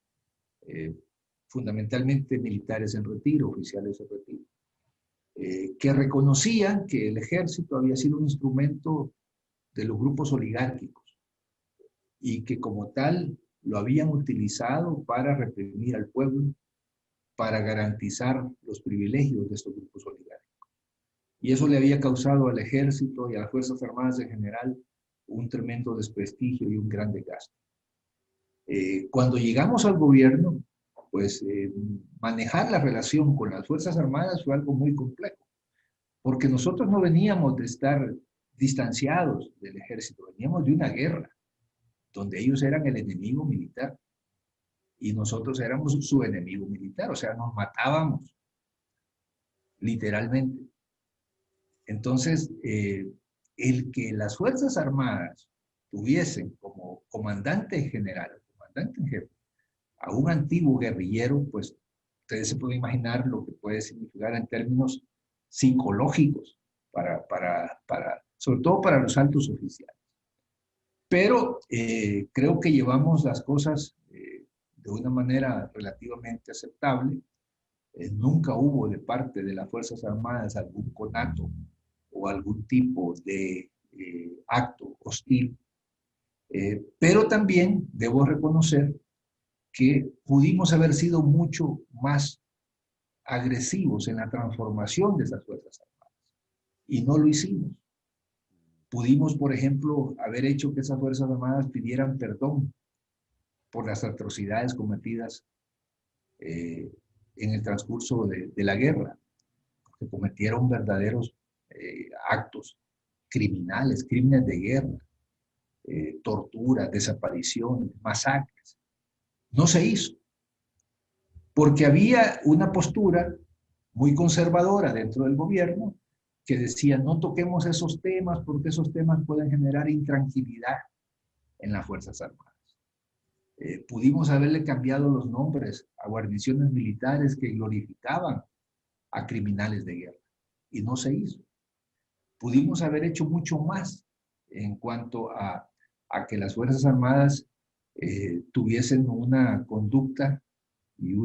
fundamentalmente militares en retiro, oficiales en retiro, que reconocían que el ejército había sido un instrumento de los grupos oligárquicos y que como tal lo habían utilizado para reprimir al pueblo, para garantizar los privilegios de estos grupos oligárquicos. Y eso le había causado al ejército y a las Fuerzas Armadas en general un tremendo desprestigio y un gran desgaste. Cuando llegamos al gobierno, pues manejar la relación con las Fuerzas Armadas fue algo muy complejo, porque nosotros no veníamos de estar distanciados del ejército, veníamos de una guerra, donde ellos eran el enemigo militar y nosotros éramos su enemigo militar, o sea, nos matábamos, literalmente. Entonces, el que las Fuerzas Armadas tuviesen como comandante general, comandante en jefe, a un antiguo guerrillero, pues ustedes se pueden imaginar lo que puede significar en términos psicológicos, sobre todo para los altos oficiales. Pero creo que llevamos las cosas de una manera relativamente aceptable. Nunca hubo de parte de las Fuerzas Armadas algún conato o algún tipo de acto hostil. Pero también debo reconocer que pudimos haber sido mucho más agresivos en la transformación de esas Fuerzas Armadas y no lo hicimos. Pudimos, por ejemplo, haber hecho que esas Fuerzas Armadas pidieran perdón por las atrocidades cometidas en el transcurso de la guerra, que cometieron verdaderos actos criminales, crímenes de guerra, torturas, desapariciones, masacres. No se hizo, porque había una postura muy conservadora dentro del gobierno que decía no toquemos esos temas porque esos temas pueden generar intranquilidad en las Fuerzas Armadas. Pudimos haberle cambiado los nombres a guarniciones militares que glorificaban a criminales de guerra y no se hizo. Pudimos haber hecho mucho más en cuanto a que las Fuerzas Armadas tuviesen una conducta y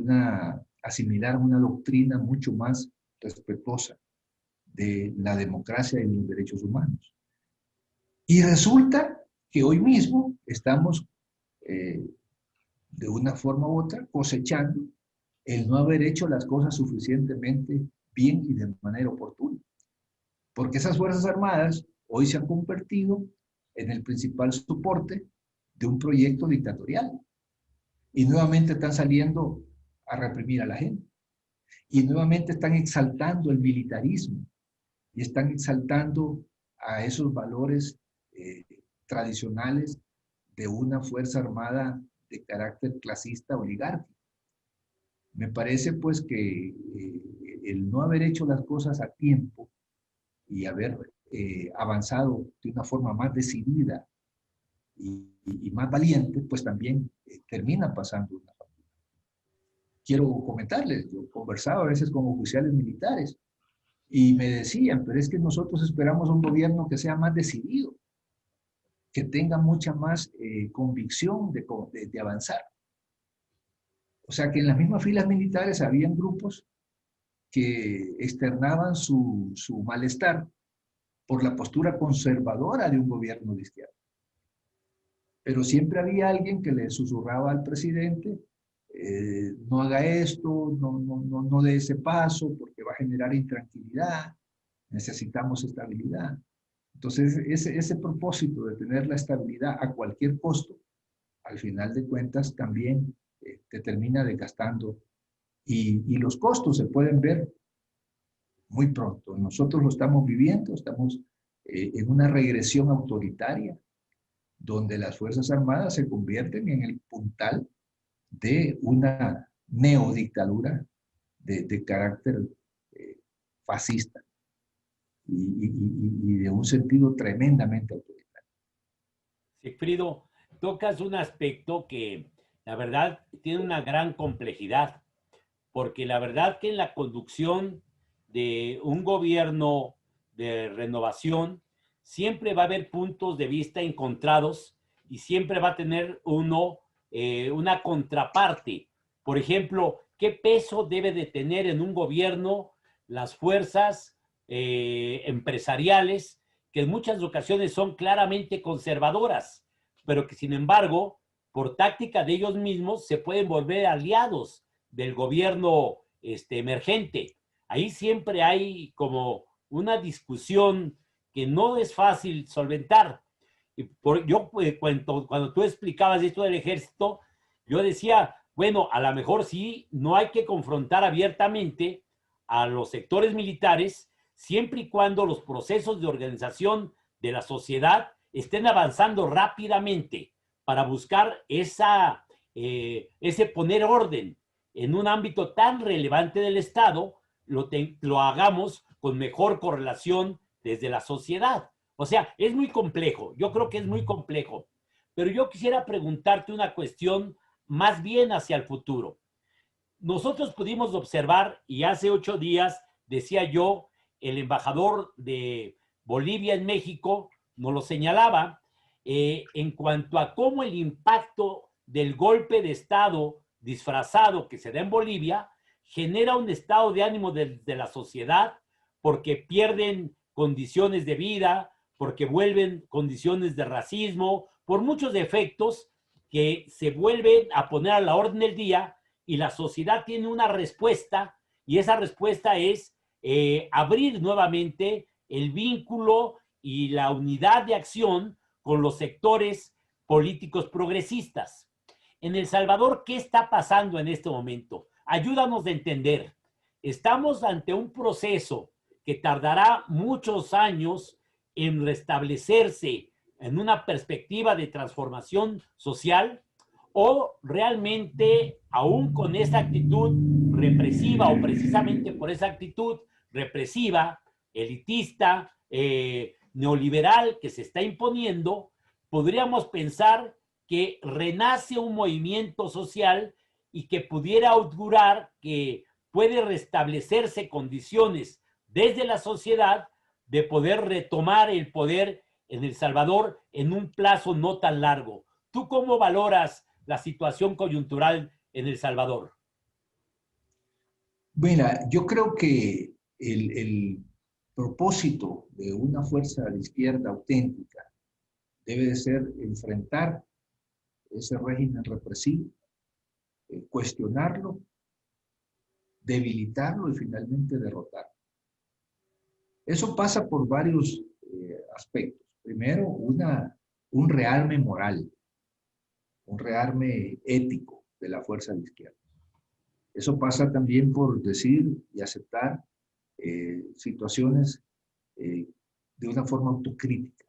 asimilar una doctrina mucho más respetuosa de la democracia y los derechos humanos. Y resulta que hoy mismo estamos de una forma u otra, cosechando el no haber hecho las cosas suficientemente bien y de manera oportuna. Porque esas Fuerzas Armadas hoy se han convertido en el principal soporte de un proyecto dictatorial. Y nuevamente están saliendo a reprimir a la gente. Y nuevamente están exaltando el militarismo. Y están exaltando a esos valores tradicionales de una Fuerza Armada de carácter clasista oligárquico. Me parece pues que el no haber hecho las cosas a tiempo y haber avanzado de una forma más decidida y más valiente, pues también termina pasando una factura. Quiero comentarles, yo conversaba a veces con oficiales militares y me decían, pero es que nosotros esperamos un gobierno que sea más decidido, que tenga mucha más convicción de avanzar. O sea que en las mismas filas militares habían grupos que externaban su malestar por la postura conservadora de un gobierno de izquierda. Pero siempre había alguien que le susurraba al presidente, no haga esto, no dé ese paso porque va a generar intranquilidad, necesitamos estabilidad. Entonces, ese propósito de tener la estabilidad a cualquier costo, al final de cuentas también te termina desgastando y los costos se pueden ver muy pronto. Nosotros lo estamos viviendo, estamos en una regresión autoritaria donde las Fuerzas Armadas se convierten en el puntal de una neodictadura de carácter fascista y de un sentido tremendamente autoritario. Sigfrido, tocas un aspecto que la verdad tiene una gran complejidad, porque la verdad que en la conducción de un gobierno de renovación siempre va a haber puntos de vista encontrados y siempre va a tener uno una contraparte. Por ejemplo, ¿qué peso debe de tener en un gobierno las fuerzas empresariales que en muchas ocasiones son claramente conservadoras, pero que sin embargo, por táctica de ellos mismos, se pueden volver aliados del gobierno emergente? Ahí siempre hay como una discusión que no es fácil solventar. Yo cuando tú explicabas esto del ejército, yo decía, bueno, a lo mejor sí, no hay que confrontar abiertamente a los sectores militares, siempre y cuando los procesos de organización de la sociedad estén avanzando rápidamente para buscar ese poner orden en un ámbito tan relevante del Estado, lo hagamos con mejor correlación desde la sociedad. O sea, es muy complejo, yo creo que es muy complejo, pero yo quisiera preguntarte una cuestión más bien hacia el futuro. Nosotros pudimos observar, y hace 8 días decía yo, el embajador de Bolivia en México nos lo señalaba, en cuanto a cómo el impacto del golpe de Estado disfrazado que se da en Bolivia genera un estado de ánimo de la sociedad porque pierden condiciones de vida, porque vuelven condiciones de racismo, por muchos efectos que se vuelven a poner a la orden del día y la sociedad tiene una respuesta y esa respuesta es abrir nuevamente el vínculo y la unidad de acción con los sectores políticos progresistas. En El Salvador, ¿qué está pasando en este momento? Ayúdanos a entender. Estamos ante un proceso que tardará muchos años en restablecerse en una perspectiva de transformación social, o realmente, aún con esa actitud represiva o precisamente por esa actitud represiva, elitista, neoliberal que se está imponiendo, podríamos pensar que renace un movimiento social y que pudiera augurar que puede restablecerse condiciones desde la sociedad de poder retomar el poder en El Salvador en un plazo no tan largo. ¿Tú cómo valoras la situación coyuntural en El Salvador? Mira, yo creo que el propósito de una fuerza de izquierda auténtica debe de ser enfrentar ese régimen represivo, cuestionarlo, debilitarlo y finalmente derrotarlo. Eso pasa por varios aspectos. Primero, un rearme moral, un rearme ético de la fuerza de izquierda. Eso pasa también por decir y aceptar situaciones de una forma autocrítica,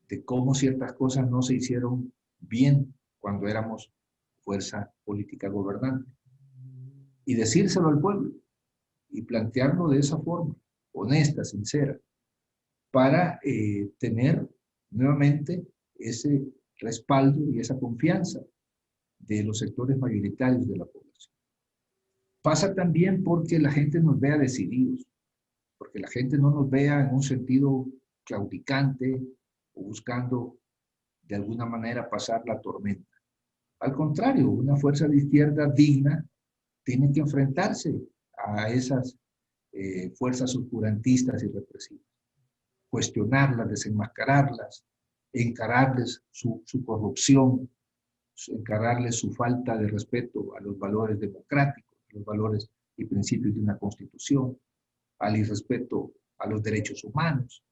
de cómo ciertas cosas no se hicieron bien cuando éramos fuerza política gobernante. Y decírselo al pueblo y plantearlo de esa forma, honesta, sincera, para tener nuevamente ese respaldo y esa confianza de los sectores mayoritarios de la población. Pasa también porque la gente nos vea decididos, porque la gente no nos vea en un sentido claudicante o buscando de alguna manera pasar la tormenta. Al contrario, una fuerza de izquierda digna tiene que enfrentarse a esas fuerzas oscurantistas y represivas, cuestionarlas, desenmascararlas, encararles su corrupción, encararles su falta de respeto a los valores democráticos, a los valores y principios de una constitución, al irrespeto a los derechos humanos.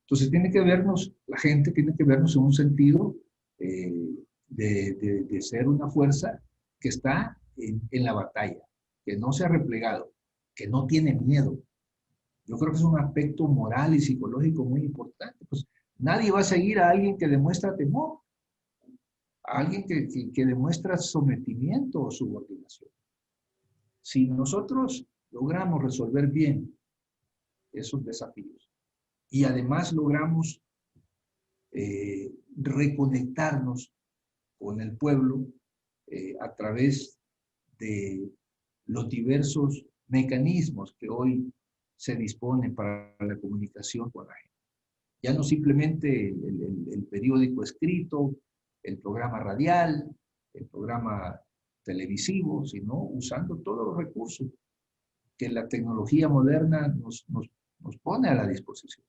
Entonces tiene que vernos, la gente tiene que vernos en un sentido de ser una fuerza que está en la batalla, que no se ha replegado, que no tiene miedo. Yo creo que es un aspecto moral y psicológico muy importante. Pues nadie va a seguir a alguien que demuestra temor, a alguien que demuestra sometimiento o subordinación. Si nosotros logramos resolver bien esos desafíos y además logramos reconectarnos con el pueblo a través de los diversos mecanismos que hoy se disponen para la comunicación con la gente. Ya no simplemente el periódico escrito, el programa radial, el programa televisivo, sino usando todos los recursos que la tecnología moderna nos pone a la disposición.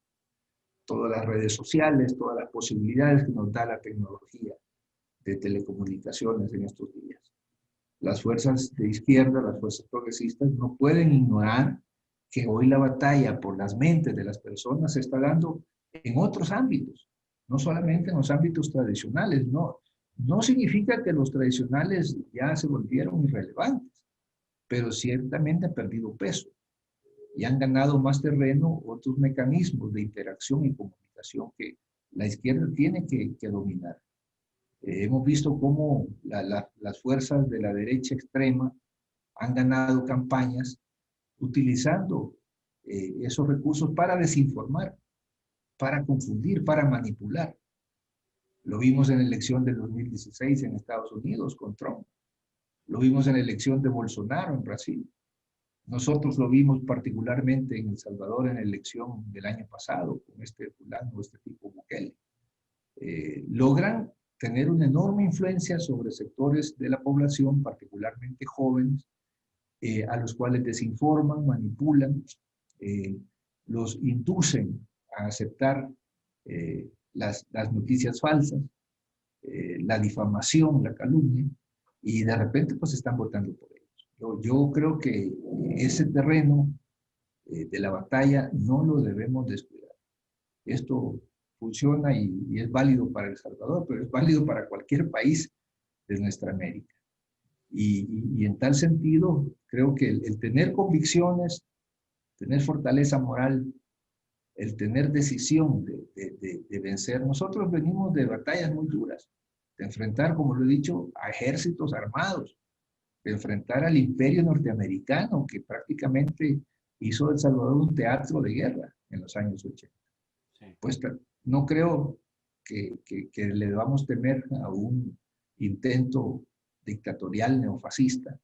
Todas las redes sociales, todas las posibilidades que nos da la tecnología de telecomunicaciones en estos días. Las fuerzas de izquierda, las fuerzas progresistas, no pueden ignorar que hoy la batalla por las mentes de las personas se está dando en otros ámbitos, no solamente en los ámbitos tradicionales. No significa que los tradicionales ya se volvieron irrelevantes, pero ciertamente han perdido peso y han ganado más terreno otros mecanismos de interacción y comunicación que la izquierda tiene que dominar. Hemos visto cómo las fuerzas de la derecha extrema han ganado campañas utilizando esos recursos para desinformar, para confundir, para manipular. Lo vimos en la elección del 2016 en Estados Unidos con Trump. Lo vimos en la elección de Bolsonaro en Brasil. Nosotros lo vimos particularmente en El Salvador en la elección del año pasado con este fulano, este tipo Bukele. Logran tener una enorme influencia sobre sectores de la población, particularmente jóvenes, a los cuales desinforman, manipulan, los inducen a aceptar las noticias falsas, la difamación, la calumnia, y de repente pues están votando por ellos. Yo creo que ese terreno de la batalla no lo debemos descuidar. Esto funciona y es válido para El Salvador, pero es válido para cualquier país de nuestra América. Y en tal sentido, creo que el tener convicciones, tener fortaleza moral, el tener decisión de vencer. Nosotros venimos de batallas muy duras, de enfrentar, como lo he dicho, a ejércitos armados, de enfrentar al imperio norteamericano que prácticamente hizo de El Salvador un teatro de guerra en los años 80. Sí. Pues no creo que le debamos temer a un intento dictatorial neofascista,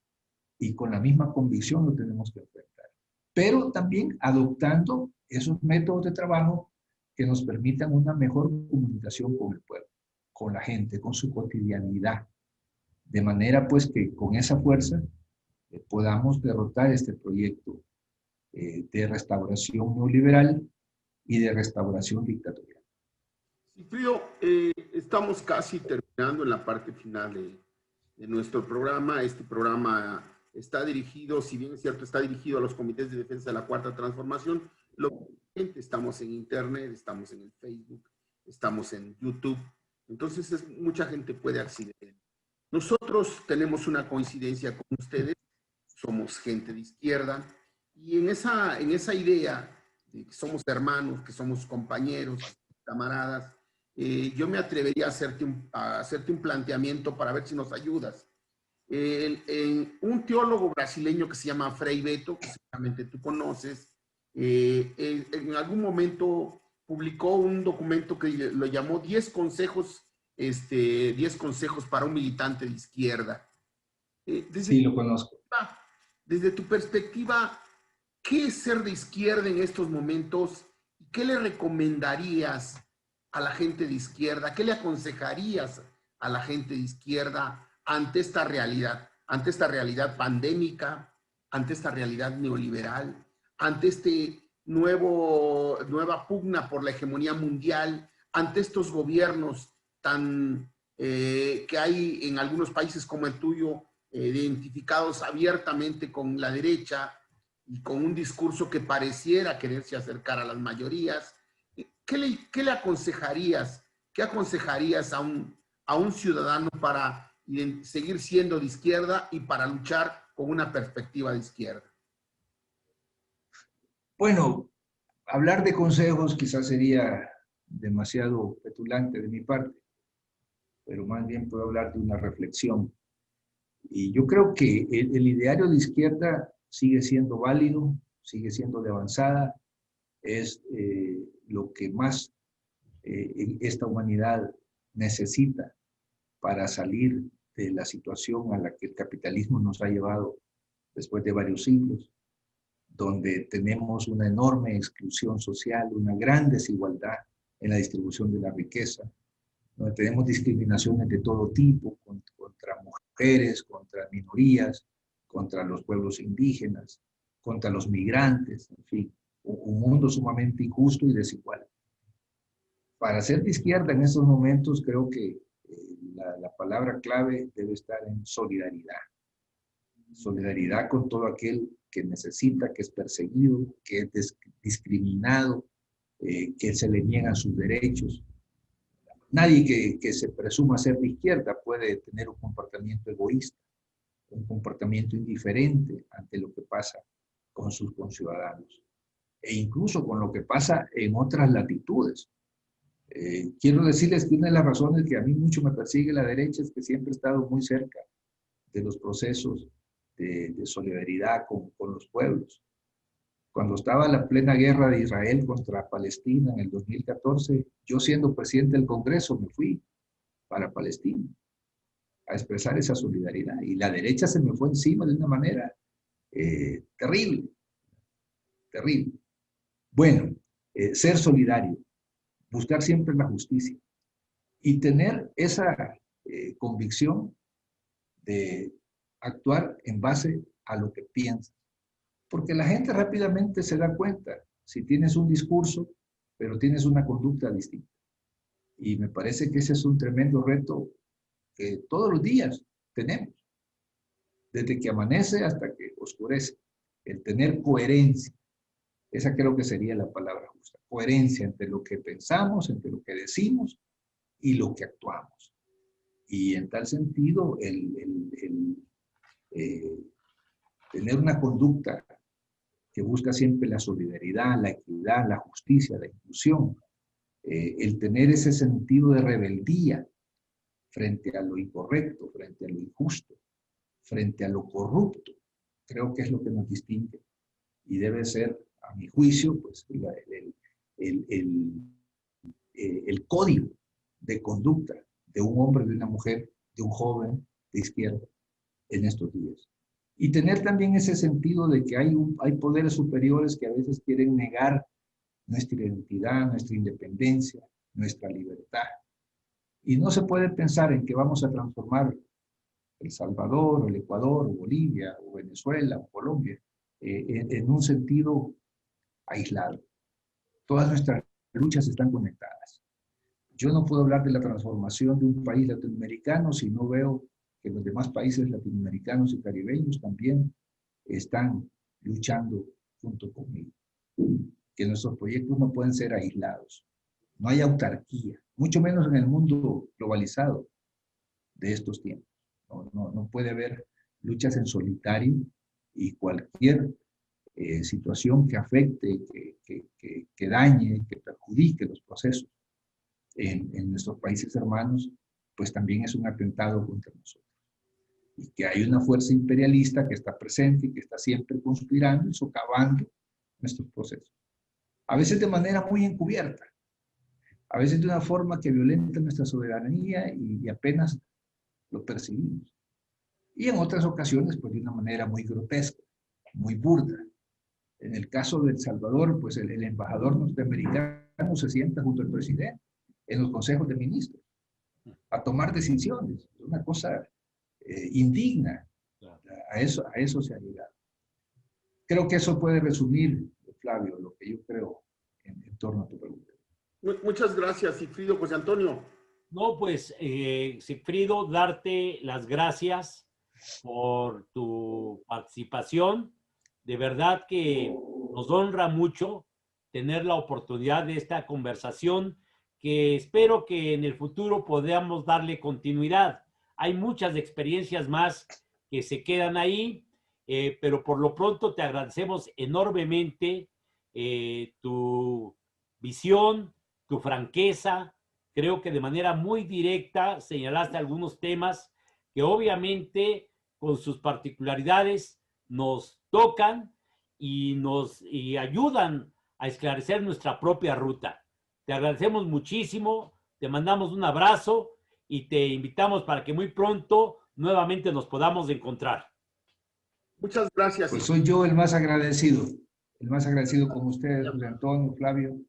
y con la misma convicción lo tenemos que enfrentar. Pero también adoptando esos métodos de trabajo que nos permitan una mejor comunicación con el pueblo, con la gente, con su cotidianidad. De manera pues que con esa fuerza podamos derrotar este proyecto de restauración neoliberal y de restauración dictatorial. Sigfrido, estamos casi terminando en la parte final de nuestro programa. Este programa está dirigido, si bien es cierto, está dirigido a los comités de defensa de la Cuarta Transformación. Estamos en Internet, estamos en el Facebook, estamos en YouTube. Entonces, mucha gente puede acceder. Nosotros tenemos una coincidencia con ustedes, somos gente de izquierda, y en esa idea de que somos hermanos, que somos compañeros, camaradas, yo me atrevería a hacerte un planteamiento para ver si nos ayudas. Un teólogo brasileño que se llama Frei Beto, que seguramente tú conoces, en algún momento publicó un documento que lo llamó 10 consejos, 10 consejos para un militante de izquierda. Sí, lo conozco. Desde tu perspectiva, ¿qué es ser de izquierda en estos momentos? ¿Qué le recomendarías a la gente de izquierda? ¿Qué le aconsejarías a la gente de izquierda ante esta realidad pandémica, ante esta realidad neoliberal, ante nueva pugna por la hegemonía mundial, ante estos gobiernos que hay en algunos países como el tuyo, identificados abiertamente con la derecha y con un discurso que pareciera quererse acercar a las mayorías? ¿Qué le aconsejarías? ¿Qué aconsejarías a un ciudadano para seguir siendo de izquierda y para luchar con una perspectiva de izquierda? Bueno, hablar de consejos quizás sería demasiado petulante de mi parte, pero más bien puedo hablar de una reflexión. Y yo creo que el ideario de izquierda sigue siendo válido, sigue siendo de avanzada, es lo que más esta humanidad necesita para salir de la situación a la que el capitalismo nos ha llevado después de varios siglos, donde tenemos una enorme exclusión social, una gran desigualdad en la distribución de la riqueza, donde tenemos discriminaciones de todo tipo contra mujeres, contra minorías, contra los pueblos indígenas, contra los migrantes, en fin, un mundo sumamente injusto y desigual. Para ser de izquierda en estos momentos creo que la palabra clave debe estar en solidaridad. Solidaridad con todo aquel que necesita, que es perseguido, que es discriminado, que se le niegan sus derechos. Nadie que se presuma ser de izquierda puede tener un comportamiento egoísta, un comportamiento indiferente ante lo que pasa con sus conciudadanos e incluso con lo que pasa en otras latitudes. Quiero decirles que una de las razones que a mí mucho me persigue la derecha es que siempre he estado muy cerca de los procesos de solidaridad con los pueblos. Cuando estaba la plena guerra de Israel contra Palestina en el 2014, yo siendo presidente del Congreso me fui para Palestina a expresar esa solidaridad. Y la derecha se me fue encima de una manera terrible, terrible. Bueno, ser solidario, buscar siempre la justicia y tener esa convicción de actuar en base a lo que piensas. Porque la gente rápidamente se da cuenta si tienes un discurso, pero tienes una conducta distinta. Y me parece que ese es un tremendo reto que todos los días tenemos, desde que amanece hasta que oscurece. El tener coherencia, esa creo que sería la palabra justa. Coherencia entre lo que pensamos, entre lo que decimos y lo que actuamos. Y en tal sentido, tener una conducta que busca siempre la solidaridad, la equidad, la justicia, la inclusión, el tener ese sentido de rebeldía frente a lo incorrecto, frente a lo injusto, frente a lo corrupto, creo que es lo que nos distingue y debe ser, a mi juicio, pues, el código de conducta de un hombre, de una mujer, de un joven de izquierda en estos días. Y tener también ese sentido de que hay poderes superiores que a veces quieren negar nuestra identidad, nuestra independencia, nuestra libertad. Y no se puede pensar en que vamos a transformar El Salvador, o el Ecuador, o Bolivia, o Venezuela, o Colombia, en un sentido aislado. Todas nuestras luchas están conectadas. Yo no puedo hablar de la transformación de un país latinoamericano si no veo que los demás países latinoamericanos y caribeños también están luchando junto conmigo. Que nuestros proyectos no pueden ser aislados. No hay autarquía, mucho menos en el mundo globalizado de estos tiempos. No puede haber luchas en solitario y cualquier situación que afecte, que dañe, que perjudique los procesos en nuestros países hermanos, pues también es un atentado contra nosotros. Y que hay una fuerza imperialista que está presente y que está siempre conspirando y socavando nuestros procesos. A veces de manera muy encubierta, a veces de una forma que violenta nuestra soberanía y apenas lo percibimos. Y en otras ocasiones, pues de una manera muy grotesca, muy burda. En el caso de El Salvador, pues el embajador norteamericano se sienta junto al presidente en los consejos de ministros a tomar decisiones. Es una cosa indigna. A eso se ha llegado. Creo que eso puede resumir, Flavio, lo que yo creo en torno a tu pregunta. Muchas gracias, Sigfrido. José Antonio. No, pues, Sigfrido, darte las gracias por tu participación. De verdad que nos honra mucho tener la oportunidad de esta conversación, que espero que en el futuro podamos darle continuidad. Hay muchas experiencias más que se quedan ahí, pero por lo pronto te agradecemos enormemente tu visión, tu franqueza. Creo que de manera muy directa señalaste algunos temas que obviamente con sus particularidades nos tocan y ayudan a esclarecer nuestra propia ruta. Te agradecemos muchísimo, te mandamos un abrazo y te invitamos para que muy pronto nuevamente nos podamos encontrar. Muchas gracias. Pues soy yo el más agradecido con ustedes, José Antonio, Flavio,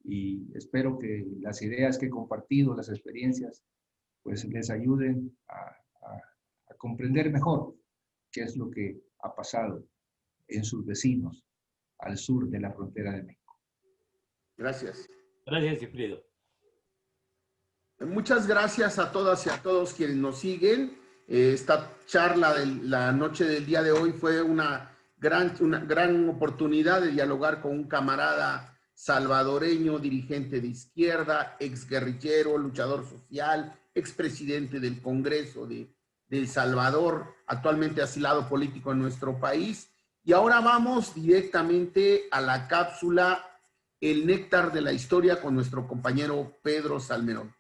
y espero que las ideas que he compartido, las experiencias, pues les ayuden a comprender mejor qué es lo que ha pasado en sus vecinos al sur de la frontera de México. Gracias. Gracias, Sigfrido. Muchas gracias a todas y a todos quienes nos siguen. Esta charla de la noche del día de hoy fue una gran oportunidad de dialogar con un camarada salvadoreño, dirigente de izquierda, exguerrillero, luchador social, expresidente del Congreso de El Salvador, actualmente asilado político en nuestro país. Y ahora vamos directamente a la cápsula El Néctar de la Historia con nuestro compañero Pedro Salmerón.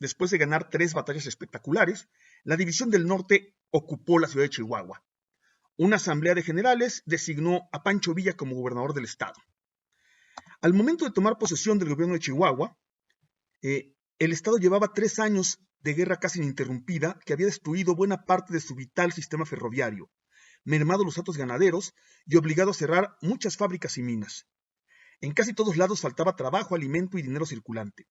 Después de ganar 3 batallas espectaculares, la División del Norte ocupó la ciudad de Chihuahua. Una asamblea de generales designó a Pancho Villa como gobernador del estado. Al momento de tomar posesión del gobierno de Chihuahua, el estado llevaba 3 años de guerra casi ininterrumpida que había destruido buena parte de su vital sistema ferroviario, mermado los hatos ganaderos y obligado a cerrar muchas fábricas y minas. En casi todos lados faltaba trabajo, alimento y dinero circulante.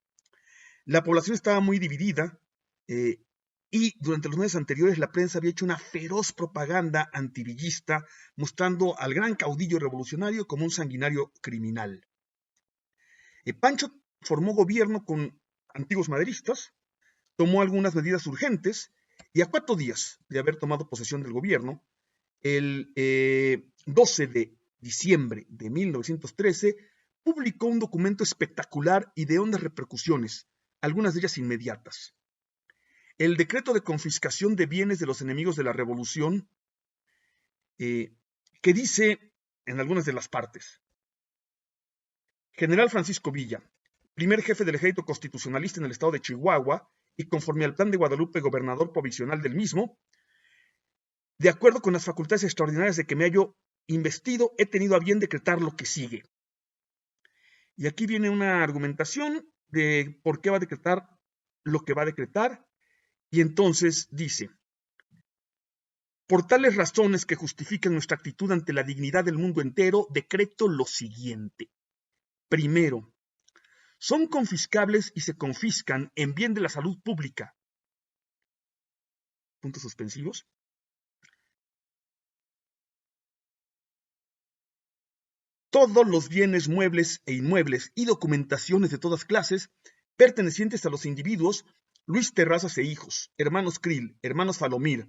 La población estaba muy dividida y durante los meses anteriores la prensa había hecho una feroz propaganda antivillista mostrando al gran caudillo revolucionario como un sanguinario criminal. Pancho formó gobierno con antiguos maderistas, tomó algunas medidas urgentes y a 4 días de haber tomado posesión del gobierno, el 12 de diciembre de 1913, publicó un documento espectacular y de hondas repercusiones, algunas de ellas inmediatas. El decreto de confiscación de bienes de los enemigos de la revolución, que dice en algunas de las partes: General Francisco Villa, primer jefe del ejército constitucionalista en el estado de Chihuahua y conforme al plan de Guadalupe, gobernador provisional del mismo, de acuerdo con las facultades extraordinarias de que me hallo investido, he tenido a bien decretar lo que sigue. Y aquí viene una argumentación de por qué va a decretar lo que va a decretar, y entonces dice: por tales razones que justifican nuestra actitud ante la dignidad del mundo entero, decreto lo siguiente. Primero, son confiscables y se confiscan en bien de la salud pública. Puntos suspensivos. todos los bienes muebles e inmuebles y documentaciones de todas clases pertenecientes a los individuos Luis Terrazas e hijos, hermanos Krill, hermanos Falomir,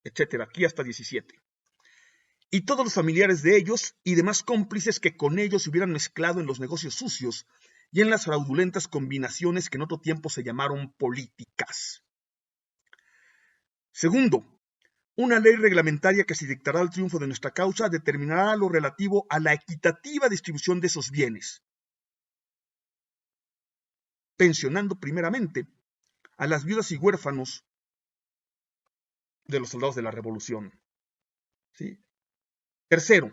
etcétera, aquí hasta 17, y todos los familiares de ellos y demás cómplices que con ellos se hubieran mezclado en los negocios sucios y en las fraudulentas combinaciones que en otro tiempo se llamaron políticas. Segundo, una ley reglamentaria que se dictará al triunfo de nuestra causa determinará lo relativo a la equitativa distribución de esos bienes, pensionando primeramente a las viudas y huérfanos de los soldados de la Revolución. ¿Sí? Tercero,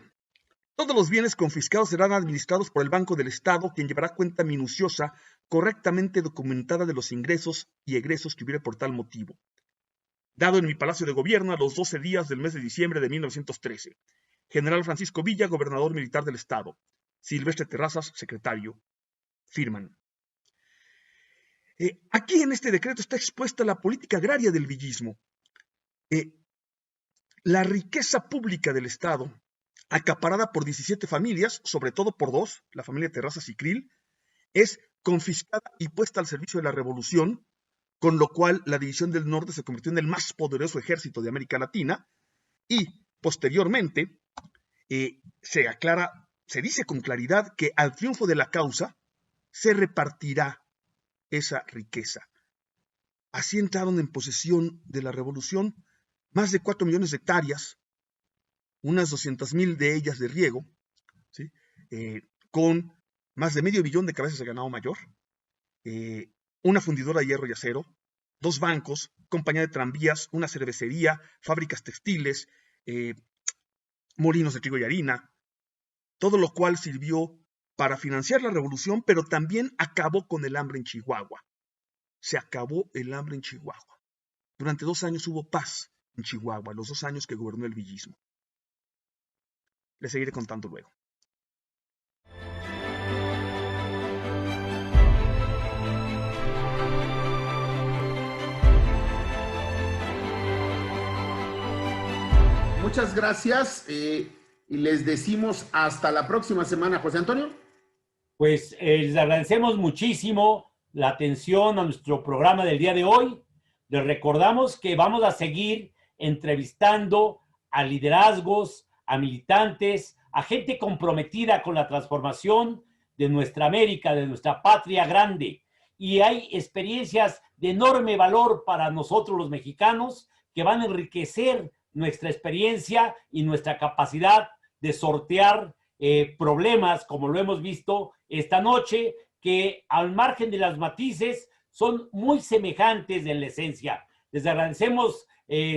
todos los bienes confiscados serán administrados por el Banco del Estado, quien llevará cuenta minuciosa, correctamente documentada de los ingresos y egresos que hubiere por tal motivo. Dado en mi Palacio de Gobierno a los 12 días del mes de diciembre de 1913. General Francisco Villa, gobernador militar del Estado. Silvestre Terrazas, secretario. Firman. Aquí en este decreto está expuesta la política agraria del villismo. La riqueza pública del Estado, acaparada por 17 familias, sobre todo por dos, la familia Terrazas y Krill, es confiscada y puesta al servicio de la Revolución, con lo cual la División del Norte se convirtió en el más poderoso ejército de América Latina, y posteriormente se dice con claridad que al triunfo de la causa se repartirá esa riqueza. Así entraron en posesión de la Revolución más de 4 millones de hectáreas, unas 200,000 de ellas de riego, ¿sí? Con más de medio billón de cabezas de ganado mayor, una fundidora de hierro y acero, 2 bancos, compañía de tranvías, una cervecería, fábricas textiles, molinos de trigo y harina, todo lo cual sirvió para financiar la revolución, pero también acabó con el hambre en Chihuahua. Se acabó el hambre en Chihuahua. Durante 2 años hubo paz en Chihuahua, los 2 años que gobernó el villismo. Les seguiré contando luego. Muchas gracias y les decimos hasta la próxima semana, José Antonio. Pues les agradecemos muchísimo la atención a nuestro programa del día de hoy. Les recordamos que vamos a seguir entrevistando a liderazgos, a militantes, a gente comprometida con la transformación de nuestra América, de nuestra patria grande. Y hay experiencias de enorme valor para nosotros los mexicanos que van a enriquecer nuestra experiencia y nuestra capacidad de sortear problemas, como lo hemos visto esta noche, que al margen de las matices son muy semejantes en la esencia. Les agradecemos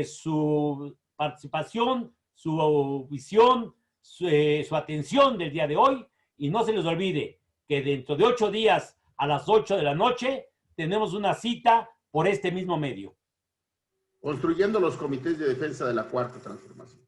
su participación, su visión, su atención del día de hoy, y no se les olvide que dentro de 8 días a las 8 de la noche tenemos una cita por este mismo medio. Construyendo los comités de defensa de la Cuarta Transformación.